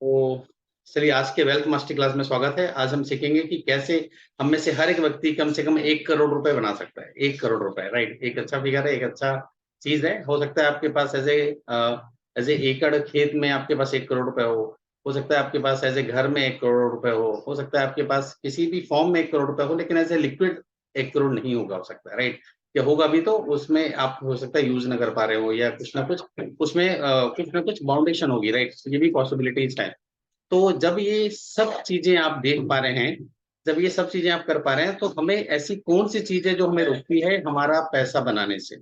तो चलिए, आज के वेल्थ मास्टर क्लास में स्वागत है। आज हम सीखेंगे कि कैसे हम में से हर एक व्यक्ति कम से कम 1 करोड़ रुपए बना सकता है। 1 करोड़ रुपए, राइट। एक अच्छा फिगर है, एक अच्छा चीज है। हो सकता है आपके पास एज ए एकड़ खेत में आपके पास 1 करोड़ रुपए हो सकता है आपके पास एज ए घर में 1 करोड़ रुपए हो सकता है आपके पास किसी भी फॉर्म में 1 करोड़ रुपए हो, लेकिन एज ए लिक्विड 1 करोड़ नहीं होगा, हो सकता है, राइट। या होगा भी तो उसमें आप हो सकता है यूज ना कर पा रहे हो, या कुछ ना कुछ उसमें कुछ ना कुछ बाउंडेशन होगी, राइट। ये भी पॉसिबिलिटीज है। तो जब ये सब चीजें आप देख पा रहे हैं, जब ये सब चीजें आप कर पा रहे हैं, तो हमें ऐसी कौन सी चीजें जो हमें रोकती है हमारा पैसा बनाने से।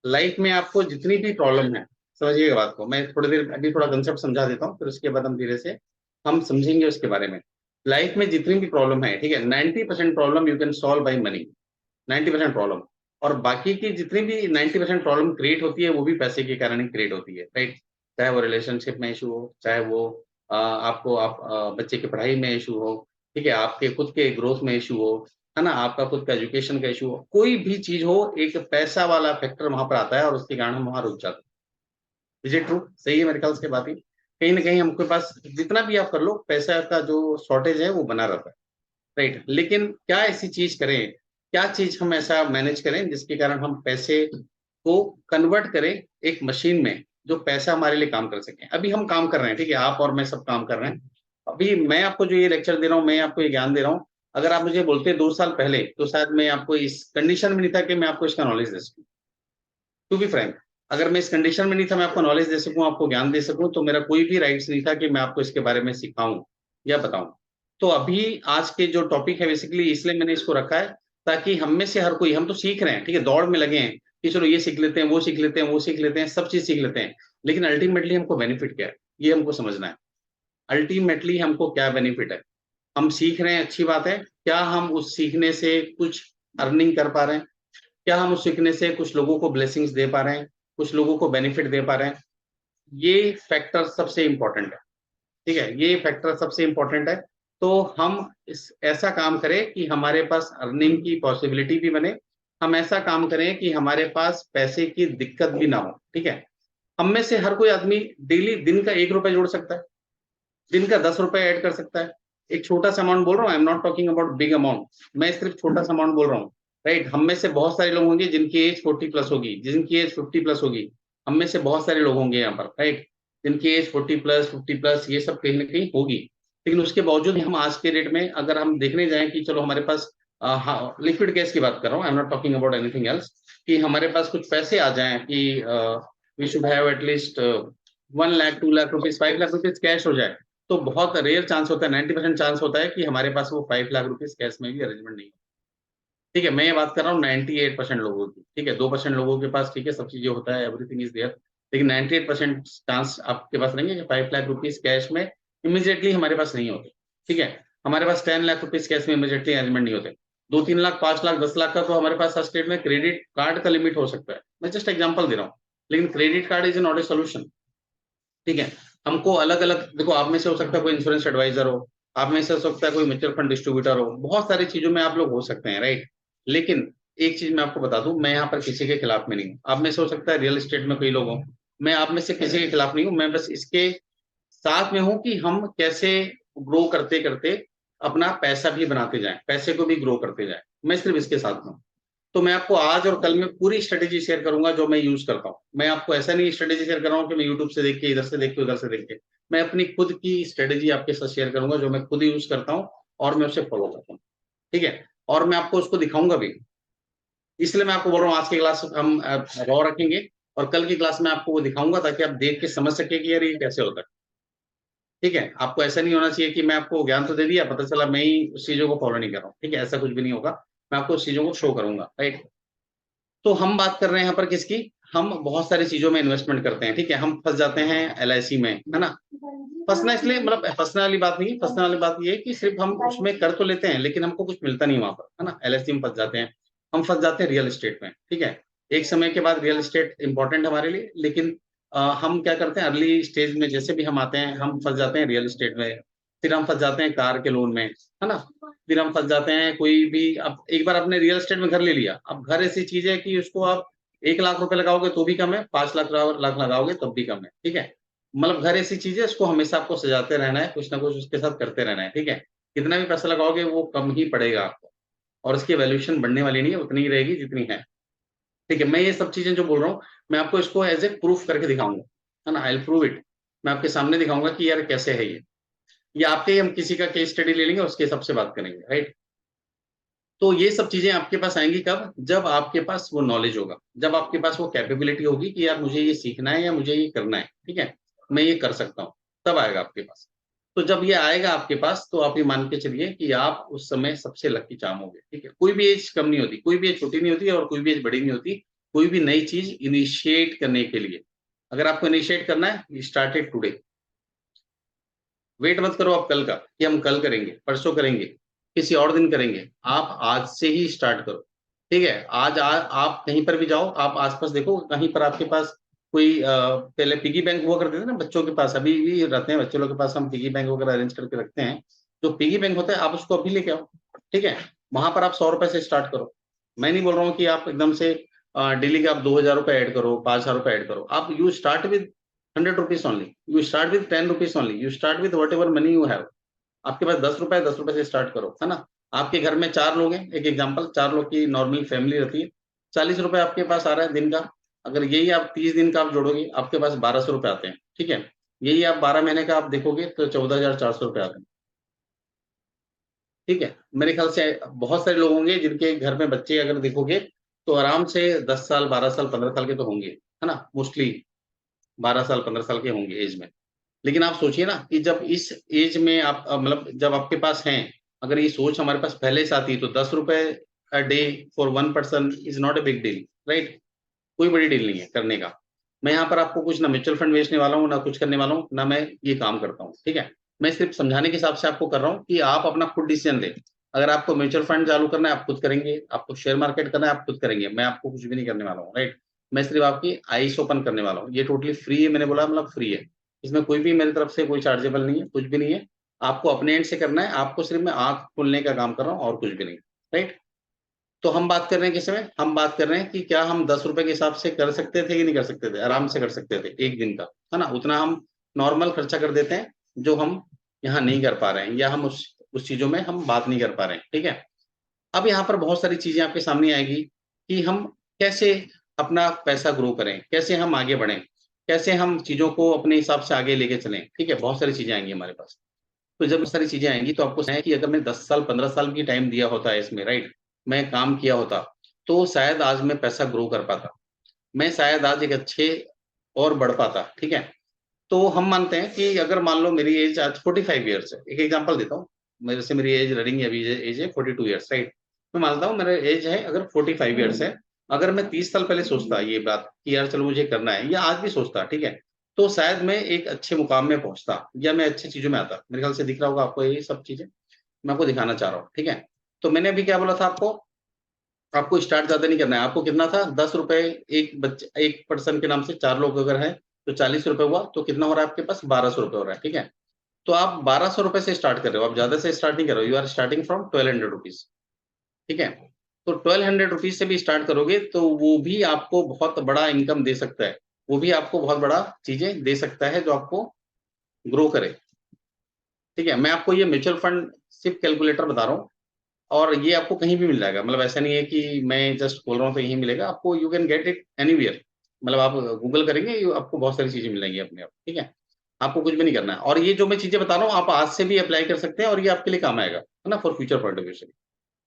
लाइफ में आपको जितनी भी प्रॉब्लम है, समझिएगा बात को। मैं थोड़ी देर अभी थोड़ा कंसेप्ट समझा देता हूँ, फिर उसके बाद हम धीरे से हम समझेंगे उसके बारे में। लाइफ में जितनी भी प्रॉब्लम है, ठीक है, 90% problem you can solve by money. 90% problem. और बाकी की जितनी भी 90% प्रॉब्लम क्रिएट होती है, वो भी पैसे के कारण ही क्रिएट होती है, राइट। चाहे वो रिलेशनशिप में इशू हो, चाहे वो आपको बच्चे की पढ़ाई में इशू हो, ठीक है, आपके खुद के ग्रोथ में इशू हो, है ना, आपका खुद का एजुकेशन का इशू हो, कोई भी चीज हो, एक पैसा वाला फैक्टर वहां पर आता है और उसके कारण हम वहां रुक जाते हैं। Is it true? सही है मेरे ख्याल से बात ही। कहीं ना कहीं हमके पास जितना भी आप कर लो, पैसा का जो शॉर्टेज है वो बना रहता है, राइट। लेकिन क्या ऐसी चीज करें, क्या चीज हम ऐसा मैनेज करें जिसके कारण हम पैसे को कन्वर्ट करें एक मशीन में, जो पैसा हमारे लिए काम कर सके। अभी हम काम कर रहे हैं, ठीक है, आप और मैं सब काम कर रहे हैं। अभी मैं आपको जो ये लेक्चर दे रहा हूँ, मैं आपको ये ज्ञान दे रहा हूँ। अगर आप मुझे बोलते 2 साल पहले, तो शायद मैं आपको इस कंडीशन में नहीं था कि मैं आपको इसका नॉलेज दे सकूं। टू बी फ्रैंक, अगर मैं इस कंडीशन में नहीं था, मैं आपको नॉलेज दे सकूं, आपको ज्ञान दे सकूं, तो मेरा कोई भी राइट्स नहीं था कि मैं आपको इसके बारे में सिखाऊं या बताऊं। तो अभी आज के जो टॉपिक है, बेसिकली इसलिए मैंने इसको रखा है, ताकि हम में से हर कोई, हम तो सीख रहे हैं, ठीक है, दौड़ में लगे हैं कि चलो ये सीख लेते हैं, वो सीख लेते हैं, वो सीख लेते हैं, सब चीज सीख लेते हैं। लेकिन अल्टीमेटली हमको बेनिफिट क्या है, ये हमको समझना है। अल्टीमेटली हमको क्या बेनिफिट है। हम सीख रहे हैं, अच्छी बात है। क्या हम उस सीखने से कुछ अर्निंग कर पा रहे हैं? क्या हम उस सीखने से कुछ लोगों को ब्लेसिंग्स दे पा रहे हैं, कुछ लोगों को बेनिफिट दे पा रहे हैं? ये फैक्टर सबसे इंपॉर्टेंट है, ठीक है, ये फैक्टर सबसे इंपॉर्टेंट है। तो हम इस ऐसा काम करें कि हमारे पास अर्निंग की पॉसिबिलिटी भी बने। हम ऐसा काम करें कि हमारे पास पैसे की दिक्कत भी ना हो, ठीक है। हम में से हर कोई आदमी डेली दिन का 1 रुपए जोड़ सकता है, दिन का 10 रुपए ऐड कर सकता है। एक छोटा सा अमाउंट बोल रहा हूँ, I am not talking about big amount. मैं सिर्फ छोटा सा अमाउंट बोल रहा हूँ, राइट। हम में से बहुत सारे लोग होंगे जिनकी एज 40+ होगी, जिनकी एज 50+ होगी। हम में से बहुत सारे लोग होंगे यहाँ पर, राइट, जिनकी एज 40+, 50+, ये सब कहीं ना कहीं होगी। लेकिन उसके बावजूद हम आज के डेट में अगर हम देखने जाएं कि चलो हमारे पास, हाँ, लिक्विड कैश की बात कर रहा हूँ, I am not talking about anything else, कि हमारे पास कुछ पैसे आ जाएं कि we should have at least 1 lakh, 2 lakh rupees, 5 लाख रुपीज कैश हो जाए, तो बहुत रेयर चांस होता है, 90% चांस होता है कि हमारे पास वो 5 लाख रुपीज कैश में भी अरेंजमेंट नहीं हो। ठीक है, मैं ये बात कर रहा हूँ 98% लोगों की, ठीक है, 2% लोगों के पास, ठीक है, सब चीजें होता है, एवरीथिंग इज देयर। लेकिन 98% चांस आपके पास रहेंगे कि 5 लाख रुपीज कैश में इमीडिएटली हमारे पास नहीं होते, ठीक है। हमारे पास 10 लाख रुपीज कैश में इमीडिएटली अरेंजमेंट नहीं होते। 2-3 लाख, 5 लाख, 10 लाख का तो हमारे पास हर स्टेट में क्रेडिट कार्ड का लिमिट हो सकता है। मैं जस्ट एग्जाम्पल दे रहा हूँ। लेकिन credit card is not a solution, ठीक है। हमको अलग अलग, देखो, आप में से हो सकता है कोई इंश्योरेंस एडवाइजर हो, आप में से हो सकता है कोई म्यूचुअल फंड डिस्ट्रीब्यूटर हो, बहुत सारी चीजों में आप लोग हो सकते हैं, राइट। लेकिन एक चीज मैं आपको बता दूं, मैं यहाँ पर किसी के खिलाफ में नहीं हूँ। आप में से हो सकता है रियल एस्टेट में कोई लोग हो, मैं आप में से किसी के खिलाफ नहीं हूँ। मैं बस इसके साथ में हूँ कि हम कैसे ग्रो करते करते अपना पैसा भी बनाते जाएं, पैसे को भी ग्रो करते जाएं। मैं सिर्फ इसके साथ हूँ। तो मैं आपको आज और कल में पूरी स्ट्रेटेजी शेयर करूंगा जो मैं यूज करता हूँ। मैं आपको ऐसा नहीं स्ट्रेटेजी शेयर कर रहा हूँ कि मैं यूट्यूब से देख के, इधर से देख के, उधर से देख के। मैं अपनी खुद की स्ट्रेटेजी आपके साथ शेयर करूंगा, जो मैं खुद यूज करता हूँ और मैं उसे फॉलो करता हूँ, ठीक है। और मैं आपको उसको दिखाऊंगा भी। इसलिए मैं आपको बोल रहा हूँ, आज की क्लास हम रॉ रखेंगे, और कल की क्लास में आपको वो दिखाऊंगा, ताकि आप देख के समझ सके कि यार ये कैसे होता है, ठीक है। आपको ऐसा नहीं होना चाहिए कि मैं आपको ज्ञान तो दे दिया, पता चला मैं ही उस चीजों को फॉलो नहीं कर रहा हूँ, ठीक है, ऐसा कुछ भी नहीं होगा। मैं आपको उस चीजों को शो करूंगा, राइट। तो हम बात कर रहे हैं यहाँ पर किसकी। हम बहुत सारी चीजों में इन्वेस्टमेंट करते हैं, ठीक है। हम फंस जाते हैं LIC में, है ना। फंसना इसलिए, मतलब फंसने वाली बात नहीं है। फंसने वाली बात ये है कि सिर्फ हम उसमें कर तो लेते हैं, लेकिन हमको कुछ मिलता नहीं वहां पर, है ना। LIC में फंस जाते हैं। हम फंस जाते हैं रियल एस्टेट में, ठीक है। एक समय के बाद रियल एस्टेट इंपॉर्टेंट हमारे लिए, लेकिन हम क्या करते हैं, अर्ली स्टेज में जैसे भी हम आते हैं, हम फंस जाते हैं रियल एस्टेट में। फिर हम फंस जाते हैं कार के लोन में, है ना। फिर हम फंस जाते हैं कोई भी, अब एक बार आपने रियल एस्टेट में घर ले लिया, अब घर ऐसी चीज है कि उसको आप 1 लाख रुपए लगाओगे तो भी कम है, 5 लाख लाख लगाओगे तब भी कम है, ठीक है। मतलब घर ऐसी चीज है, इसको हमेशा आपको सजाते रहना है, कुछ ना कुछ उसके साथ करते रहना है, ठीक है। कितना भी पैसा लगाओगे वो कम ही पड़ेगा आपको, और इसकी वैल्यूएशन बढ़ने वाली नहीं है, उतनी ही रहेगी जितनी है। ठीक है, मैं ये सब चीजें जो बोल रहा हूँ, मैं आपको इसको एज ए प्रूफ करके दिखाऊंगा, है ना, आई विल प्रूव इट। मैं आपके सामने दिखाऊंगा कि यार कैसे है ये आपके ही, हम किसी का केस स्टडी ले लेंगे, उसके हिसाब से बात करेंगे, राइट। तो ये सब चीजें आपके पास आएंगी कब? जब आपके पास वो नॉलेज होगा, जब आपके पास वो कैपेबिलिटी होगी कि यार मुझे ये सीखना है या मुझे ये करना है, ठीक है, मैं ये कर सकता हूँ, तब आएगा आपके पास। तो जब ये आएगा आपके पास, तो आप ये मान के चलिए कि आप उस समय सबसे लकी चार्म होगे, ठीक है। कोई भी एज कम नहीं होती, कोई भी एज छोटी नहीं होती और कोई भी एज बड़ी नहीं होती। कोई भी नई चीज इनिशिएट करने के लिए, अगर आपको इनिशिएट करना है, स्टार्टेड टुडे। वेट मत करो आप कल का, कि हम कल करेंगे, परसों करेंगे, किसी और दिन करेंगे। आप आज से ही स्टार्ट करो, ठीक है। आप कहीं पर भी जाओ, आप आसपास देखो, कहीं पर आपके पास कोई पहले पिगी बैंक हुआ करते थे ना बच्चों के पास, अभी भी रहते हैं बच्चों लोग के पास, हम पिगी बैंक वगैरह अरेंज करके रखते हैं। जो पिगी बैंक होता है, आप उसको अभी लेके आओ, ठीक है। वहां पर आप 100 रुपए से स्टार्ट करो। मैं नहीं बोल रहा हूँ कि आप एकदम से डेली के आप 2000 रुपए ऐड करो, 5000 रुपए ऐड करो। आप you start with 100 rupees only, you start with 10 rupees only, you start with what ever money you have. आपके पास 10 रुपए, 10 रुपए से स्टार्ट करो, है ना। आपके घर में 4 लोग हैं, एक एग्जांपल, 4 लोग की नॉर्मल फैमिली रहती है। 40 रुपए आपके पास आ रहा है दिन का। अगर यही आप 30 दिन का आप जोड़ोगे, आपके पास 1200 रुपए आते हैं, ठीक है। यही आप 12 महीने का आप देखोगे तो 14,400 रुपए आते हैं, ठीक है। मेरे ख्याल से बहुत सारे लोग होंगे जिनके घर में बच्चे अगर देखोगे, तो आराम से 10 साल, 12 साल, 15 साल के तो होंगे, है ना, मोस्टली 12 साल, 15 साल के होंगे एज में। लेकिन आप सोचिए ना कि जब इस एज में आप मतलब जब आपके पास हैं, अगर ये सोच हमारे पास पहले से आती, तो 10 रुपए a day for one person is not a big deal, right. कोई बड़ी डील नहीं है करने का। मैं यहाँ पर आपको कुछ ना म्यूचुअल फंड बेचने वाला हूँ, ना कुछ करने वाला हूँ, ना मैं ये काम करता हूँ, ठीक है। मैं सिर्फ समझाने के हिसाब से आपको कर रहा हूँ कि आप अपना खुद डिसीजन लें। अगर आपको म्यूचुअल फंड चालू करना है, आप खुद करेंगे। आपको शेयर मार्केट करना है, आप खुद करेंगे। मैं आपको कुछ भी नहीं करने वाला हूँ, राइट। मैं सिर्फ आपकी आईज ओपन करने वाला हूँ। ये टोटली फ्री है, मैंने बोला मतलब फ्री है। इसमें कोई भी मेरी तरफ से कोई चार्जेबल नहीं है, कुछ भी नहीं है। आपको अपने एंड से करना है, आपको सिर्फ मैं आंख खोलने का काम कर रहा हूँ और कुछ भी नहीं, राइट। तो हम बात कर रहे हैं किस में? हम बात कर रहे हैं कि क्या हम 10 रुपए के हिसाब से कर सकते थे कि नहीं कर सकते थे? आराम से कर सकते थे, एक दिन का, है ना। उतना हम नॉर्मल खर्चा कर देते हैं, जो हम यहाँ नहीं कर पा रहे हैं, या हम उस चीजों में हम बात नहीं कर पा रहे हैं, ठीक है। अब यहाँ पर बहुत सारी चीजें आपके सामने आएगी कि हम कैसे अपना पैसा ग्रो करें, कैसे हम आगे बढ़ें, कैसे हम चीजों को अपने हिसाब से आगे लेके चलें, ठीक है। बहुत सारी चीजें आएंगी हमारे पास। तो जब सारी चीजें आएंगी, तो आपको है कि अगर मैं 10 साल, 15 साल की टाइम दिया होता है इसमें, राइट, मैं काम किया होता, तो शायद आज मैं पैसा ग्रो कर पाता। मैं शायद आज एक अच्छे और बढ़ पाता, ठीक है। तो हम मानते हैं कि अगर मान लो मेरी एज आज 45 ईयर्स है, एक एग्जांपल देता हूँ। मेरे से मेरी एज रनिंग है, अभी एज है 42 ईयर्स, राइट। मैं मानता हूँ मेरा एज है अगर 45 ईयर्स है। अगर मैं 30 साल पहले सोचता ये बात कि यार चलो मुझे करना है, या आज भी सोचता, ठीक है, तो शायद मैं एक अच्छे मुकाम में पहुंचता, या मैं अच्छी चीजों में आता। मेरे ख्याल से दिख रहा होगा आपको ये सब चीजें, मैं आपको दिखाना चाह रहा हूँ, ठीक है। तो मैंने अभी क्या बोला था आपको? आपको स्टार्ट ज्यादा नहीं करना है। आपको कितना था? 10 रुपए। एक बच्चे, एक पर्सन के नाम से 4 लोग अगर है, तो 40 रुपए हुआ, तो कितना हो रहा है आपके पास? 1200 रुपए हो रहा है, ठीक है। तो आप 1200 रुपए से स्टार्ट कर रहे हो, आप ज्यादा से स्टार्ट नहीं कर रहे हो। You are starting from 1200 rupees, ठीक है। तो 1200 रुपीज से भी स्टार्ट करोगे, तो वो भी आपको बहुत बड़ा इनकम दे सकता है। वो भी आपको बहुत बड़ा चीजें दे सकता है, जो आपको ग्रो करे, ठीक है। मैं आपको ये म्यूचुअल फंड सिर्फ कैलकुलेटर बता रहा हूँ, और ये आपको कहीं भी मिल जाएगा। मतलब ऐसा नहीं है कि मैं जस्ट बोल रहा हूँ तो यहीं मिलेगा आपको। You can get it anywhere. मतलब आप गूगल करेंगे, आपको बहुत सारी चीजें मिलेंगी अपने आप, ठीक है। आपको कुछ भी नहीं करना है। और ये जो मैं चीजें बता रहा हूँ, आप आज से भी अप्लाई कर सकते हैं, और ये आपके लिए काम आएगा, है ना, for future point of view से।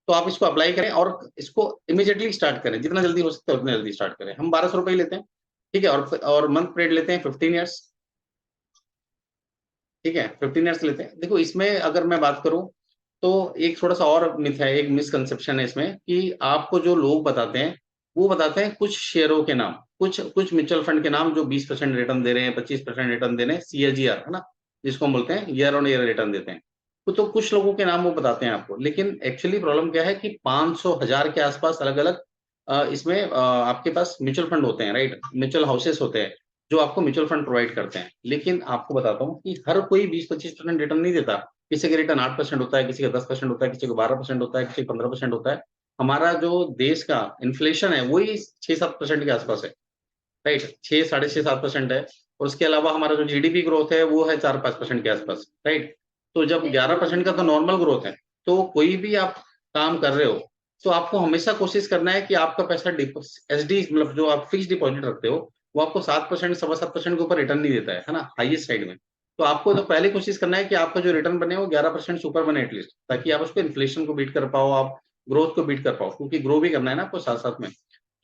तो आप इसको अप्लाई करें और इसको इमीडिएटली स्टार्ट करें, जितना जल्दी हो सकता है उतना जल्दी स्टार्ट करें। हम 1200 रुपये ही लेते हैं, ठीक है। और मंथ पीरियड लेते हैं 15 ईयर्स, ठीक है। 15 ईयर्स लेते हैं। देखो इसमें अगर मैं बात करूं, तो एक थोड़ा सा और मिथ है, एक मिसकंसेप्शन है इसमें, कि आपको जो लोग बताते हैं, वो बताते हैं कुछ शेयरों के नाम, कुछ कुछ म्यूचुअल फंड के नाम, जो 20% रिटर्न दे रहे हैं, 25% रिटर्न दे रहे हैं, सीएजीआर, है ना, जिसको हम बोलते हैं ईयर ऑन ईयर रिटर्न देते हैं। तो कुछ लोगों के नाम वो बताते हैं आपको, लेकिन एक्चुअली प्रॉब्लम क्या है कि 500 1000 के आसपास अलग अलग इसमें आपके पास म्यूचुअल फंड होते हैं, राइट, म्यूचुअल हाउसेस होते हैं, जो आपको म्यूचुअल फंड प्रोवाइड करते हैं। लेकिन आपको बताता हूँ कि हर कोई 20-25% रिटर्न नहीं देता। किसी का रिटर्न 8% होता है, किसी का 10% होता है, किसी का 12% होता है, किसी का 15% होता है। हमारा जो देश का इन्फ्लेशन है, वही 6-7% के आसपास है, राइट, 6, 6.5, 7% है। और उसके अलावा हमारा जो जीडीपी ग्रोथ है वो है 4-5% के आसपास, राइट। तो जब 11% का तो नॉर्मल ग्रोथ है, तो कोई भी आप काम कर रहे हो तो आपको हमेशा कोशिश करना है कि आपका पैसा एसडी मतलब जो आप फिक्स डिपॉजिट रखते हो वो आपको 7%, 7.25% के ऊपर रिटर्न नहीं देता है ना, हाईएस्ट साइड में। तो आपको तो पहले कोशिश करना है कि आपका जो रिटर्न बने वो 11% से ऊपर बने एटलीस्ट, ताकि आप उसको इन्फ्लेशन को बीट कर पाओ, आप ग्रोथ को बीट कर पाओ, क्योंकि ग्रो भी करना है ना आपको साथ साथ में।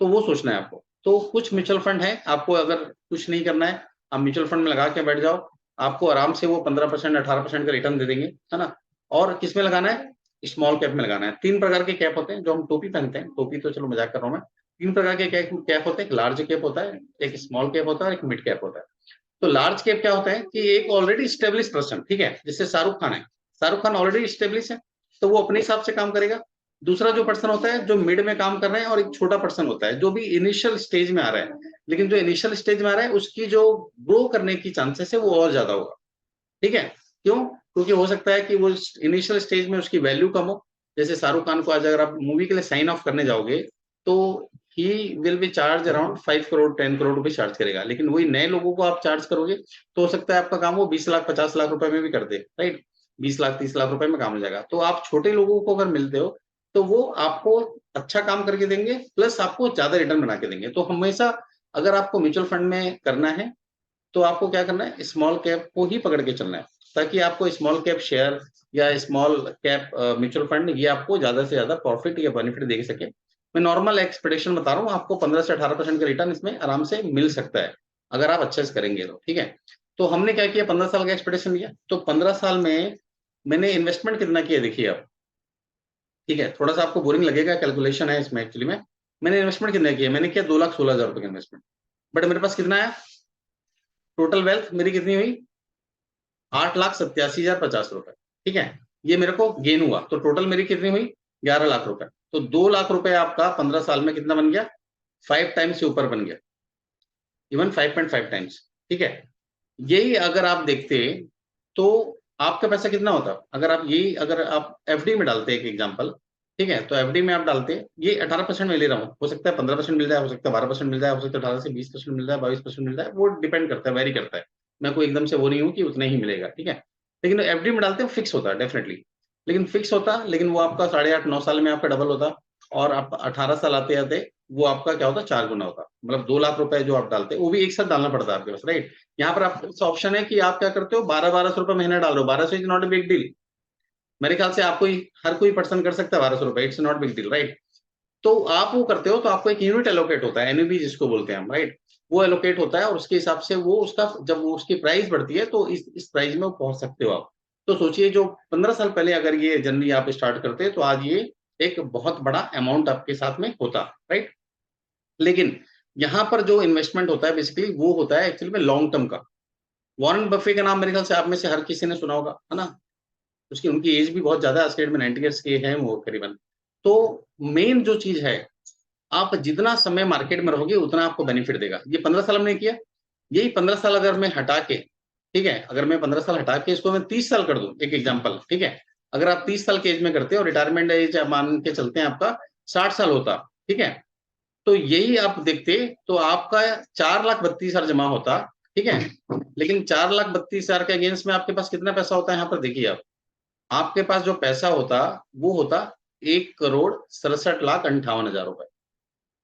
तो वो सोचना है आपको। तो कुछ म्यूचुअल फंड है, आपको अगर कुछ नहीं करना है, आप म्यूचुअल फंड में लगा के बैठ जाओ, आपको आराम से वो 15%, 18% का रिटर्न दे देंगे, है ना। और किस में लगाना है, स्मॉल कैप में लगाना है। 3 प्रकार के कैप होते हैं जो हम टोपी पहनते हैं, टोपी तो चलो मजाक कर रहा हूँ मैं। 3 प्रकार के कैप होते हैं, एक लार्ज कैप होता है, एक स्मॉल कैप होता है और एक मिड कैप होता है। तो लार्ज कैप क्या होता है कि एक ऑलरेडी स्टेब्लिश पर्सन, ठीक है, जैसे शाहरुख खान है, शाहरुख खान ऑलरेडी स्टेब्लिश है, तो वो अपने हिसाब से काम करेगा। दूसरा जो पर्सन होता है जो मिड में काम कर रहे हैं, और एक छोटा पर्सन होता है जो भी इनिशियल स्टेज में आ रहा है, लेकिन जो इनिशियल स्टेज में आ रहा है उसकी जो ग्रो करने की चांसेस है वो और ज्यादा होगा, ठीक है। क्यों? क्योंकि हो सकता है कि वो इनिशियल स्टेज में उसकी वैल्यू कम हो। जैसे शाहरुख खान को आज अगर आप मूवी के लिए साइन ऑफ करने जाओगे तो he will be charge around 5 crore 10 crore रुपए चार्ज करेगा, लेकिन वही नए लोगों को आप चार्ज करोगे तो हो सकता है आपका काम वो 20 लाख 50 लाख रुपए में भी कर दे, राइट। 20 लाख 30 लाख रुपए में काम हो जाएगा। तो आप छोटे लोगों को अगर मिलते हो तो वो आपको अच्छा काम करके देंगे, प्लस आपको ज्यादा रिटर्न बना के देंगे। तो हमेशा अगर आपको म्यूचुअल फंड में करना है तो आपको क्या करना है, स्मॉल कैप को ही पकड़ के चलना है, ताकि आपको स्मॉल कैप शेयर या स्मॉल कैप म्यूचुअल फंड ये आपको ज्यादा से ज्यादा प्रॉफिट या बेनिफिट दे सके। मैं नॉर्मल एक्सपेक्टेशन बता रहा हूँ आपको, 15 से 18% का रिटर्न इसमें आराम से मिल सकता है अगर आप अच्छे से करेंगे तो, ठीक है। तो हमने क्या किया, 15 साल का एक्सपेक्टेशन लिया, तो 15 साल में मैंने इन्वेस्टमेंट कितना किया देखिए आप, ठीक है। थोड़ा सा आपको बोरिंग लगेगा, कैलकुलेशन है इसमें एक्चुअली में। मैंने इन्वेस्टमेंट कितना किया, मैंने किया 2,16,000 रुपए का इन्वेस्टमेंट। बट मेरे पास कितना है, टोटल वेल्थ मेरी कितनी हुई, 8,87,050 रुपए, ठीक है। ये मेरे को गेन हुआ, तो टोटल मेरी कितनी हुई, 11 लाख रुपए। तो 2 लाख रुपए आपका 15 साल में कितना बन गया, 5 टाइम्स से ऊपर बन गया, इवन 5.5 टाइम्स, ठीक है। यही अगर आप देखते तो आपका पैसा कितना होता, अगर आप यही अगर आप एफडी में डालते एक एग्जांपल, ठीक है। तो एफडी में आप डालते, ये 18% में ले रहा हूँ, हो सकता है 15% मिल जाए, हो सकता है 12% मिल जाए, हो सकता है 18 से 20% मिल जाए, 22% मिल जाए, वो डिपेंड करता है, वेरी करता है। मैं कोई एकदम से वो नहीं हूँ कि उतना ही मिलेगा, ठीक है। लेकिन एफडी में डालते हैं फिक्स होता है डेफिनेटली, लेकिन फिक्स होता, लेकिन वो आपका 8.5-9 साल में आपका डबल होता, और आप 18 साल आते आते वो आपका क्या होता, 4 गुना होता। मतलब 2 लाख रुपए जो आप डालते वो भी एक साथ डालना पड़ता है आपके पास, राइट। यहाँ पर आपके पास ऑप्शन है कि आप क्या करते हो, 1200 रुपए महीना डाल रहे हो, 1200 is not a big deal. मेरे ख्याल से आपको हर कोई पर्सन कर सकता है 1200 रुपए, it's not big deal, right. तो आप वो करते हो तो आपको एक यूनिट एलोकेट होता है, एनयूबी जिसको बोलते हैं हम, राइट। वो एलोकेट होता है और उसके हिसाब से वो उसका जब वो उसकी प्राइस बढ़ती है तो इस प्राइस में वो पहुंच सकते हो आप। तो सोचिए जो 15 साल पहले अगर ये जर्नी आप स्टार्ट करते तो आज ये एक बहुत बड़ा अमाउंट आपके साथ में होता, राइट। लेकिन यहाँ पर जो इन्वेस्टमेंट होता है बेसिकली वो होता है एक्चुअली में लॉन्ग टर्म का। वॉरेन बफे का नाम मेरे ख्याल से आप में से हर किसी ने सुना होगा, है ना। उसकी उनकी एज भी बहुत ज्यादा है, आज के डेट में 90 ईयर्स के हैं वो करीबन। तो मेन जो चीज है, आप जितना समय मार्केट में रहोगे उतना आपको बेनिफिट देगा। ये 15 साल हमने किया, यही 15 साल अगर मैं हटा के, ठीक है, अगर मैं 15 साल हटा के इसको मैं 30 साल कर दूं, एक एग्जांपल, ठीक है। अगर आप 30 साल के एज में करते हो और रिटायरमेंट एज मान के चलते हैं आपका 60 साल होता, ठीक है। तो यही आप देखते तो आपका 4,32,000 जमा होता, ठीक है। लेकिन 4,32,000 के अगेंस्ट में आपके पास कितना पैसा होता है, यहाँ पर देखिए आप, आपके पास जो पैसा होता वो होता 1,67,58,000 रुपए।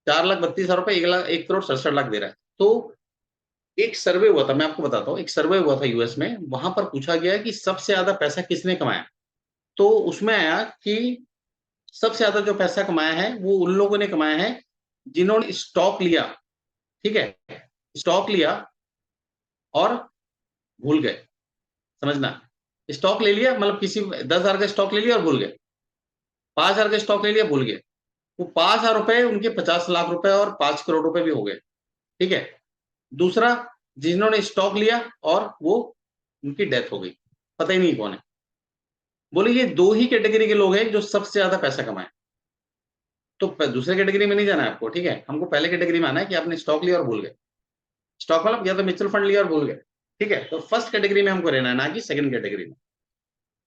4,32,000 रुपए 1,67,00,000 दे रहा है। तो एक सर्वे हुआ था, मैं आपको बताता हूँ, एक सर्वे हुआ था यूएस में, वहां पर पूछा गया कि सबसे ज्यादा पैसा किसने कमाया। तो उसमें आया कि सबसे ज्यादा जो पैसा कमाया है वो उन लोगों ने कमाया है जिन्होंने स्टॉक लिया, ठीक है, स्टॉक लिया और भूल गए। समझना, स्टॉक ले लिया मतलब किसी 10,000 का स्टॉक ले लिया और भूल गए, 5,000 का स्टॉक ले लिया भूल गए, वो 5,000 रुपए उनके 50 लाख रुपए और 5 करोड़ रुपए भी हो गए, ठीक है। दूसरा, जिन्होंने स्टॉक लिया और वो उनकी डेथ हो गई, पता ही नहीं कौन है। बोले ये दो ही कैटेगरी के लोग हैं जो सबसे ज्यादा पैसा कमाए। तो दूसरे कैटेगरी में नहीं जाना है आपको, ठीक है, हमको पहले कैटेगरी में आना है कि आपने स्टॉक लिया और भूल गए। स्टॉक मतलब या तो म्यूचुअल फंड लिया और भूल गए, ठीक है। तो फर्स्ट कैटेगरी में हमको रहना है, ना कि सेकंड कैटेगरी में।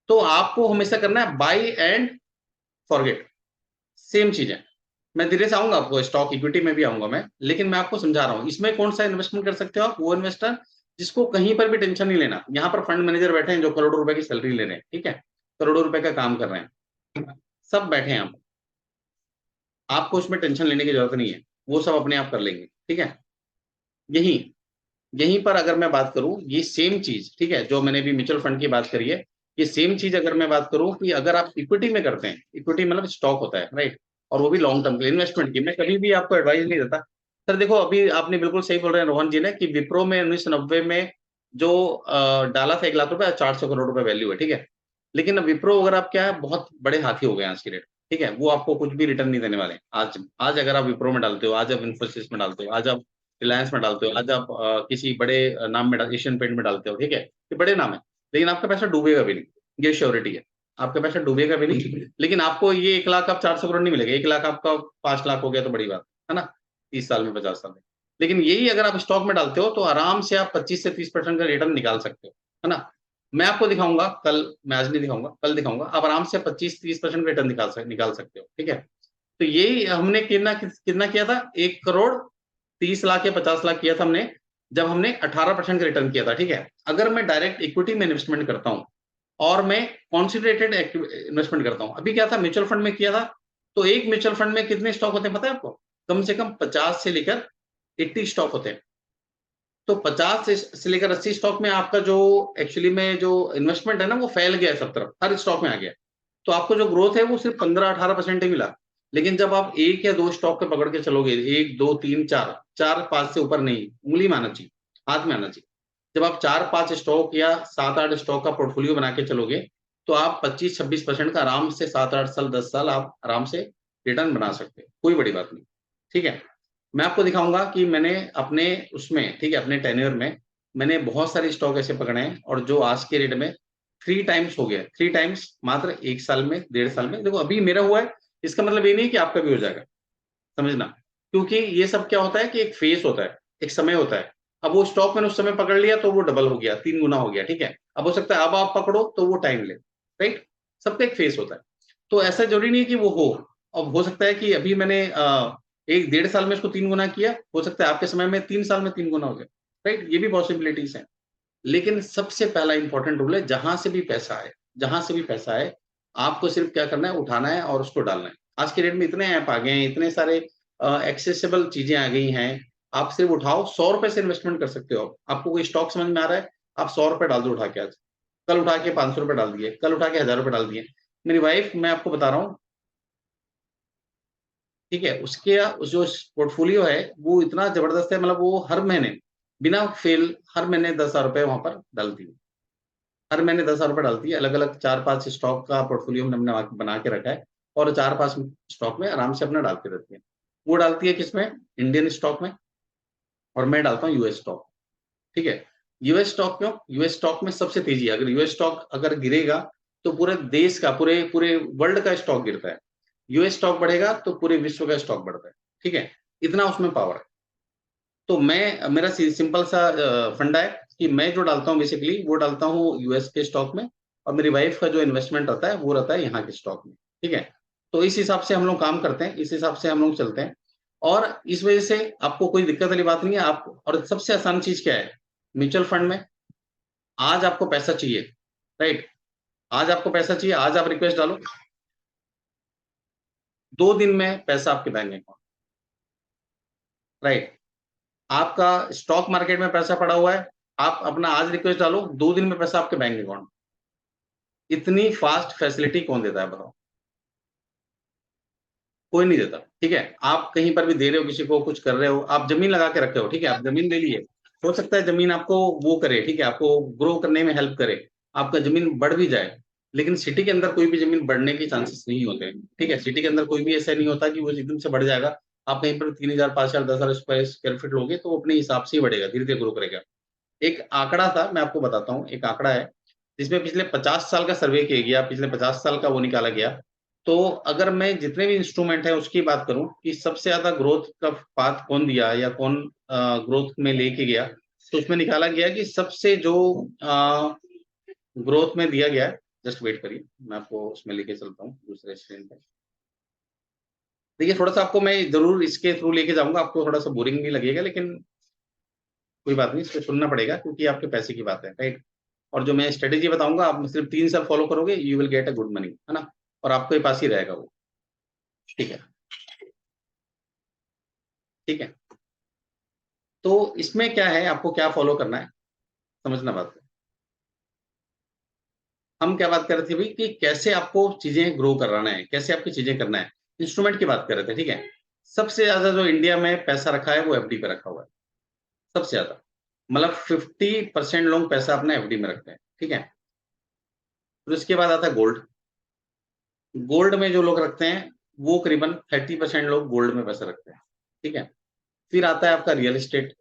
तो आपको हमेशा करना है बाई एंड फॉरगेट, सेम चीज है। मैं धीरे से आऊंगा आपको स्टॉक इक्विटी में भी आऊंगा मैं, लेकिन मैं आपको समझा रहा हूं इसमें कौन सा इन्वेस्टमेंट कर सकते हो आप, वो इन्वेस्टर जिसको कहीं पर भी टेंशन नहीं लेना। यहाँ पर फंड मैनेजर बैठे हैं जो करोड़ों रुपए की सैलरी ले रहे हैं, ठीक है, करोड़ों रुपए का काम कर रहे हैं, सब बैठे हैं यहाँ पर। आपको उसमें टेंशन लेने की जरूरत नहीं है, वो सब अपने आप कर लेंगे, ठीक है। यही यहीं पर अगर मैं बात करूं, ये सेम चीज, ठीक है, जो मैंने भी म्यूचुअल फंड की बात करी है, ये सेम चीज अगर मैं बात करूं कि अगर आप इक्विटी में करते हैं, इक्विटी मतलब स्टॉक होता है, राइट, और वो भी लॉन्ग टर्म के इन्वेस्टमेंट की, मैं कभी भी आपको एडवाइस नहीं देता। सर देखो, अभी आपने बिल्कुल सही बोल रहे हैं रोहन जी ने कि विप्रो में 1990 में जो डाला था 1 लाख रुपए, 400 करोड़ रुपए वैल्यू है, ठीक है। लेकिन अब विप्रो अगर आप क्या है, बहुत बड़े हाथी हो गए हैं आज की रेट, ठीक है, वो आपको कुछ भी रिटर्न नहीं देने वाले आज। आज अगर आप विप्रो में डालते हो, आज आप इन्फोसिस में डालते हो, आज आप रिलायंस में डालते हो, आज आप किसी बड़े नाम में एशियन पेंट में डालते हो, ठीक है, ये बड़े नाम है, लेकिन आपका पैसा डूबेगा भी नहीं, ये श्योरिटी है। आपका पैसा डूबेगा भी नहीं, लेकिन आपको ये 1 लाख आप 400 करोड़ नहीं मिलेगा, 1 लाख आपका 5 लाख हो गया तो बड़ी बात है ना, 30 साल में, 50 साल में। लेकिन यही अगर आप स्टॉक में डालते हो तो आराम से आप 25 से 30% का रिटर्न निकाल सकते हो, है ना। मैं आपको दिखाऊंगा कल, मैं आज नहीं दिखाऊंगा, कल दिखाऊंगा, आप आराम से 25-30% रिटर्न निकाल सकते हो, ठीक है। तो यही हमने कितना कितना किया था, 1 करोड़ 30 लाख या 50 लाख किया था हमने, जब हमने 18% का रिटर्न किया था, ठीक है। अगर मैं डायरेक्ट इक्विटी में इन्वेस्टमेंट करता हूं और मैं कॉन्सेंट्रेटेड इन्वेस्टमेंट करता हूं, अभी क्या था, म्यूचुअल फंड में किया था, तो एक म्यूचुअल फंड में कितने स्टॉक होते हैं पता है आपको, कम से कम 50 से लेकर 80 स्टॉक होते हैं। तो 50 से लेकर 80 स्टॉक में आपका जो एक्चुअली में जो इन्वेस्टमेंट है ना, वो फैल गया है सब तरफ, हर स्टॉक में आ गया। तो आपको जो ग्रोथ है वो सिर्फ 15-18% ही मिला। लेकिन जब आप एक या दो स्टॉक पे पकड़ के चलोगे, एक दो तीन चार, चार पांच से ऊपर नहीं, उंगली में आना चाहिए, हाथ में आना चाहिए। जब आप 4-5 स्टॉक या 7-8 स्टॉक का पोर्टफोलियो बना के चलोगे, तो आप 25-26% का आराम से 7-8 साल, 10 साल आप आराम से रिटर्न बना सकते हो, कोई बड़ी बात नहीं, ठीक है। मैं आपको दिखाऊंगा कि मैंने अपने उसमें, ठीक है, अपने टेन्योर में मैंने बहुत सारे स्टॉक ऐसे पकड़े हैं और जो आज के रेट में 3 टाइम्स हो गया, 3 टाइम्स मात्र 1 साल में, 1.5 साल में। देखो अभी मेरा हुआ है, इसका मतलब ये नहीं कि आपका भी हो जाएगा, समझना। क्योंकि ये सब क्या होता है कि एक फेस होता है, एक समय होता है। अब वो स्टॉक मैंने उस समय पकड़ लिया तो वो डबल हो गया, 3 गुना हो गया, ठीक है। अब हो सकता है अब आप पकड़ो तो वो टाइम ले, राइट। सबका एक फेस होता है। तो ऐसा जरूरी नहीं है कि वो हो। अब हो सकता है कि अभी मैंने 1-1.5 साल में इसको 3 गुना किया, हो सकता है आपके समय में 3 साल में 3 गुना हो गया, राइट, ये भी पॉसिबिलिटीज है। लेकिन सबसे पहला इंपॉर्टेंट रूल है, जहां से भी पैसा आए, जहां से भी पैसा आए, आपको सिर्फ क्या करना है, उठाना है और उसको डालना है। आज के डेट में इतने ऐप आ गए हैं, इतने सारे एक्सेसिबल चीजें आ गई हैं, आप सिर्फ उठाओ, 100 रुपए से इन्वेस्टमेंट कर सकते हो। आपको कोई स्टॉक समझ में आ रहा है, आप 100 रुपए डाल दो उठा के, आज कल उठा के 500 रुपए डाल दिए, कल उठा के 1000 रुपए डाल दिए। मेरी वाइफ, मैं आपको बता रहा हूँ, ठीक है, उसके उस जो पोर्टफोलियो है वो इतना जबरदस्त है, मतलब वो हर महीने बिना फेल, हर महीने 10,000 रुपए वहां पर डालती है। हर महीने 10,000 रुपए डालती है, अलग अलग 4-5 स्टॉक का पोर्टफोलियो हमने बना के रखा है, और 4-5 स्टॉक में आराम से अपना डालती रहती है। वो डालती है किसमें, इंडियन स्टॉक में, और मैं डालता हूँ यूएस स्टॉक, ठीक है। यूएस स्टॉक क्यों, यूएस स्टॉक में सबसे तेजी है, अगर यूएस स्टॉक अगर गिरेगा तो पूरे देश का, पूरे पूरे वर्ल्ड का स्टॉक गिरता है। यूएस स्टॉक बढ़ेगा तो पूरे विश्व का स्टॉक बढ़ता है, ठीक है, इतना उसमें पावर है। तो मैं, मेरा सिंपल सा फंडा है कि मैं जो डालता हूँ बेसिकली वो डालता हूँ यूएस के स्टॉक में, और मेरी वाइफ का जो इन्वेस्टमेंट रहता है वो रहता है यहाँ के स्टॉक में, ठीक है। तो इस हिसाब से हम लोग काम करते हैं, इस हिसाब से हम लोग चलते हैं, और इस वजह से आपको कोई दिक्कत वाली बात नहीं है। आप, और सबसे आसान चीज क्या है, म्यूचुअल फंड में आज आपको पैसा चाहिए, राइट, आज आपको पैसा चाहिए, आज आप रिक्वेस्ट डालो, 2 दिन में पैसा आपके बैंक अकाउंट, राइट। आपका स्टॉक मार्केट में पैसा पड़ा हुआ है, आप अपना आज रिक्वेस्ट डालो, 2 दिन में पैसा आपके बैंक अकाउंट। इतनी फास्ट फैसिलिटी कौन देता है बताओ, कोई नहीं देता, ठीक है। आप कहीं पर भी दे रहे हो किसी को, कुछ कर रहे हो, आप जमीन लगा के रखे हो, ठीक है, आप जमीन ले लिए, हो सकता है जमीन आपको वो करे, ठीक है, आपको ग्रो करने में हेल्प करे, आपका जमीन बढ़ भी जाए। लेकिन सिटी के अंदर कोई भी जमीन बढ़ने के चांसेस नहीं होते हैं, ठीक है। सिटी के अंदर कोई भी ऐसा नहीं होता कि वो एकदम से बढ़ जाएगा। आप कहीं पर 3,000, 5,000, 10,000 स्क्वायर फीट लोगे तो वो अपने हिसाब से ही बढ़ेगा, धीरे धीरे ग्रो करेगा। एक आंकड़ा था, मैं आपको बताता हूँ, एक आंकड़ा है जिसमें पिछले 50 साल का सर्वे किया गया, पिछले 50 साल का वो निकाला गया। तो अगर मैं जितने भी इंस्ट्रूमेंट है उसकी बात करूं कि सबसे ज्यादा ग्रोथ का पाथ कौन दिया या कौन ग्रोथ में लेके गया, तो उसमें निकाला गया कि सबसे जो ग्रोथ में दिया गया है, जस्ट वेट करिए, मैं आपको उसमें लेके चलता हूँ दूसरे स्क्रीन पे। देखिए, थोड़ा सा आपको मैं जरूर इसके थ्रू लेके जाऊंगा, आपको थोड़ा सा बोरिंग भी लगेगा, लेकिन कोई बात नहीं, इसको सुनना पड़ेगा क्योंकि आपके पैसे की बात है, राइट। और जो मैं स्ट्रेटेजी बताऊंगा आप सिर्फ 3 साल फॉलो करोगे, you will get a good money, है ना, और आपके पास ही रहेगा वो। ठीक है, ठीक है। तो इसमें क्या है, आपको क्या फॉलो करना है, समझना बात। हम क्या बात कर रहे थे भाई कि कैसे आपको चीजें ग्रो कराना है, कैसे आपकी चीजें करना है, इंस्ट्रूमेंट की बात कर रहे थे, ठीक है। सबसे ज्यादा जो इंडिया में पैसा रखा है वो एफडी पे रखा हुआ है, सबसे ज्यादा। मतलब 50% लोग पैसा अपना एफडी में रखते हैं, ठीक है। फिर उसके बाद आता है गोल्ड। गोल्ड में जो लोग रखते हैं वो करीबन 30% लोग गोल्ड में पैसा रखते हैं, ठीक है। फिर आता है आपका रियल एस्टेट।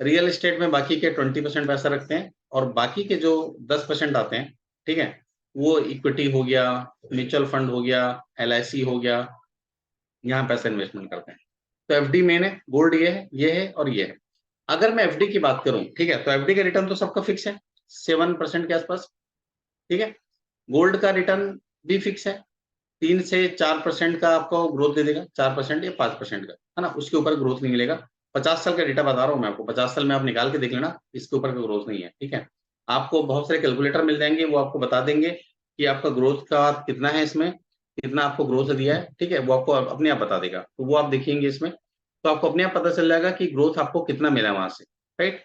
रियल एस्टेट में बाकी के 20% पैसा रखते हैं, और बाकी के जो 10% आते हैं, ठीक है, वो इक्विटी हो गया, म्यूचुअल फंड हो गया, एलआईसी हो गया, यहाँ पैसा इन्वेस्टमेंट करते हैं। तो एफडी मेन है, गोल्ड ये है और ये है। अगर मैं एफडी की बात करूं, ठीक है, तो एफडी का रिटर्न तो सबका फिक्स है, 7% के आसपास, ठीक है। गोल्ड का रिटर्न भी फिक्स है, 3 से 4% का आपको ग्रोथ दे देगा, 4% या 5% का, है ना, उसके ऊपर ग्रोथ नहीं मिलेगा। 50 साल का डेटा बता रहा हूँ मैं आपको, 50 साल में आप निकाल के देख लेना, इसके ऊपर का ग्रोथ नहीं है, ठीक है। आपको बहुत सारे कैलकुलेटर मिल जाएंगे, वो आपको बता देंगे कि आपका ग्रोथ का कितना है, इसमें कितना आपको ग्रोथ दिया है, ठीक है, वो आपको अपने आप बता देगा, तो वो आप देखेंगे इसमें, तो आपको अपने आप पता चल जाएगा कि ग्रोथ आपको कितना मिला है वहां से, राइट।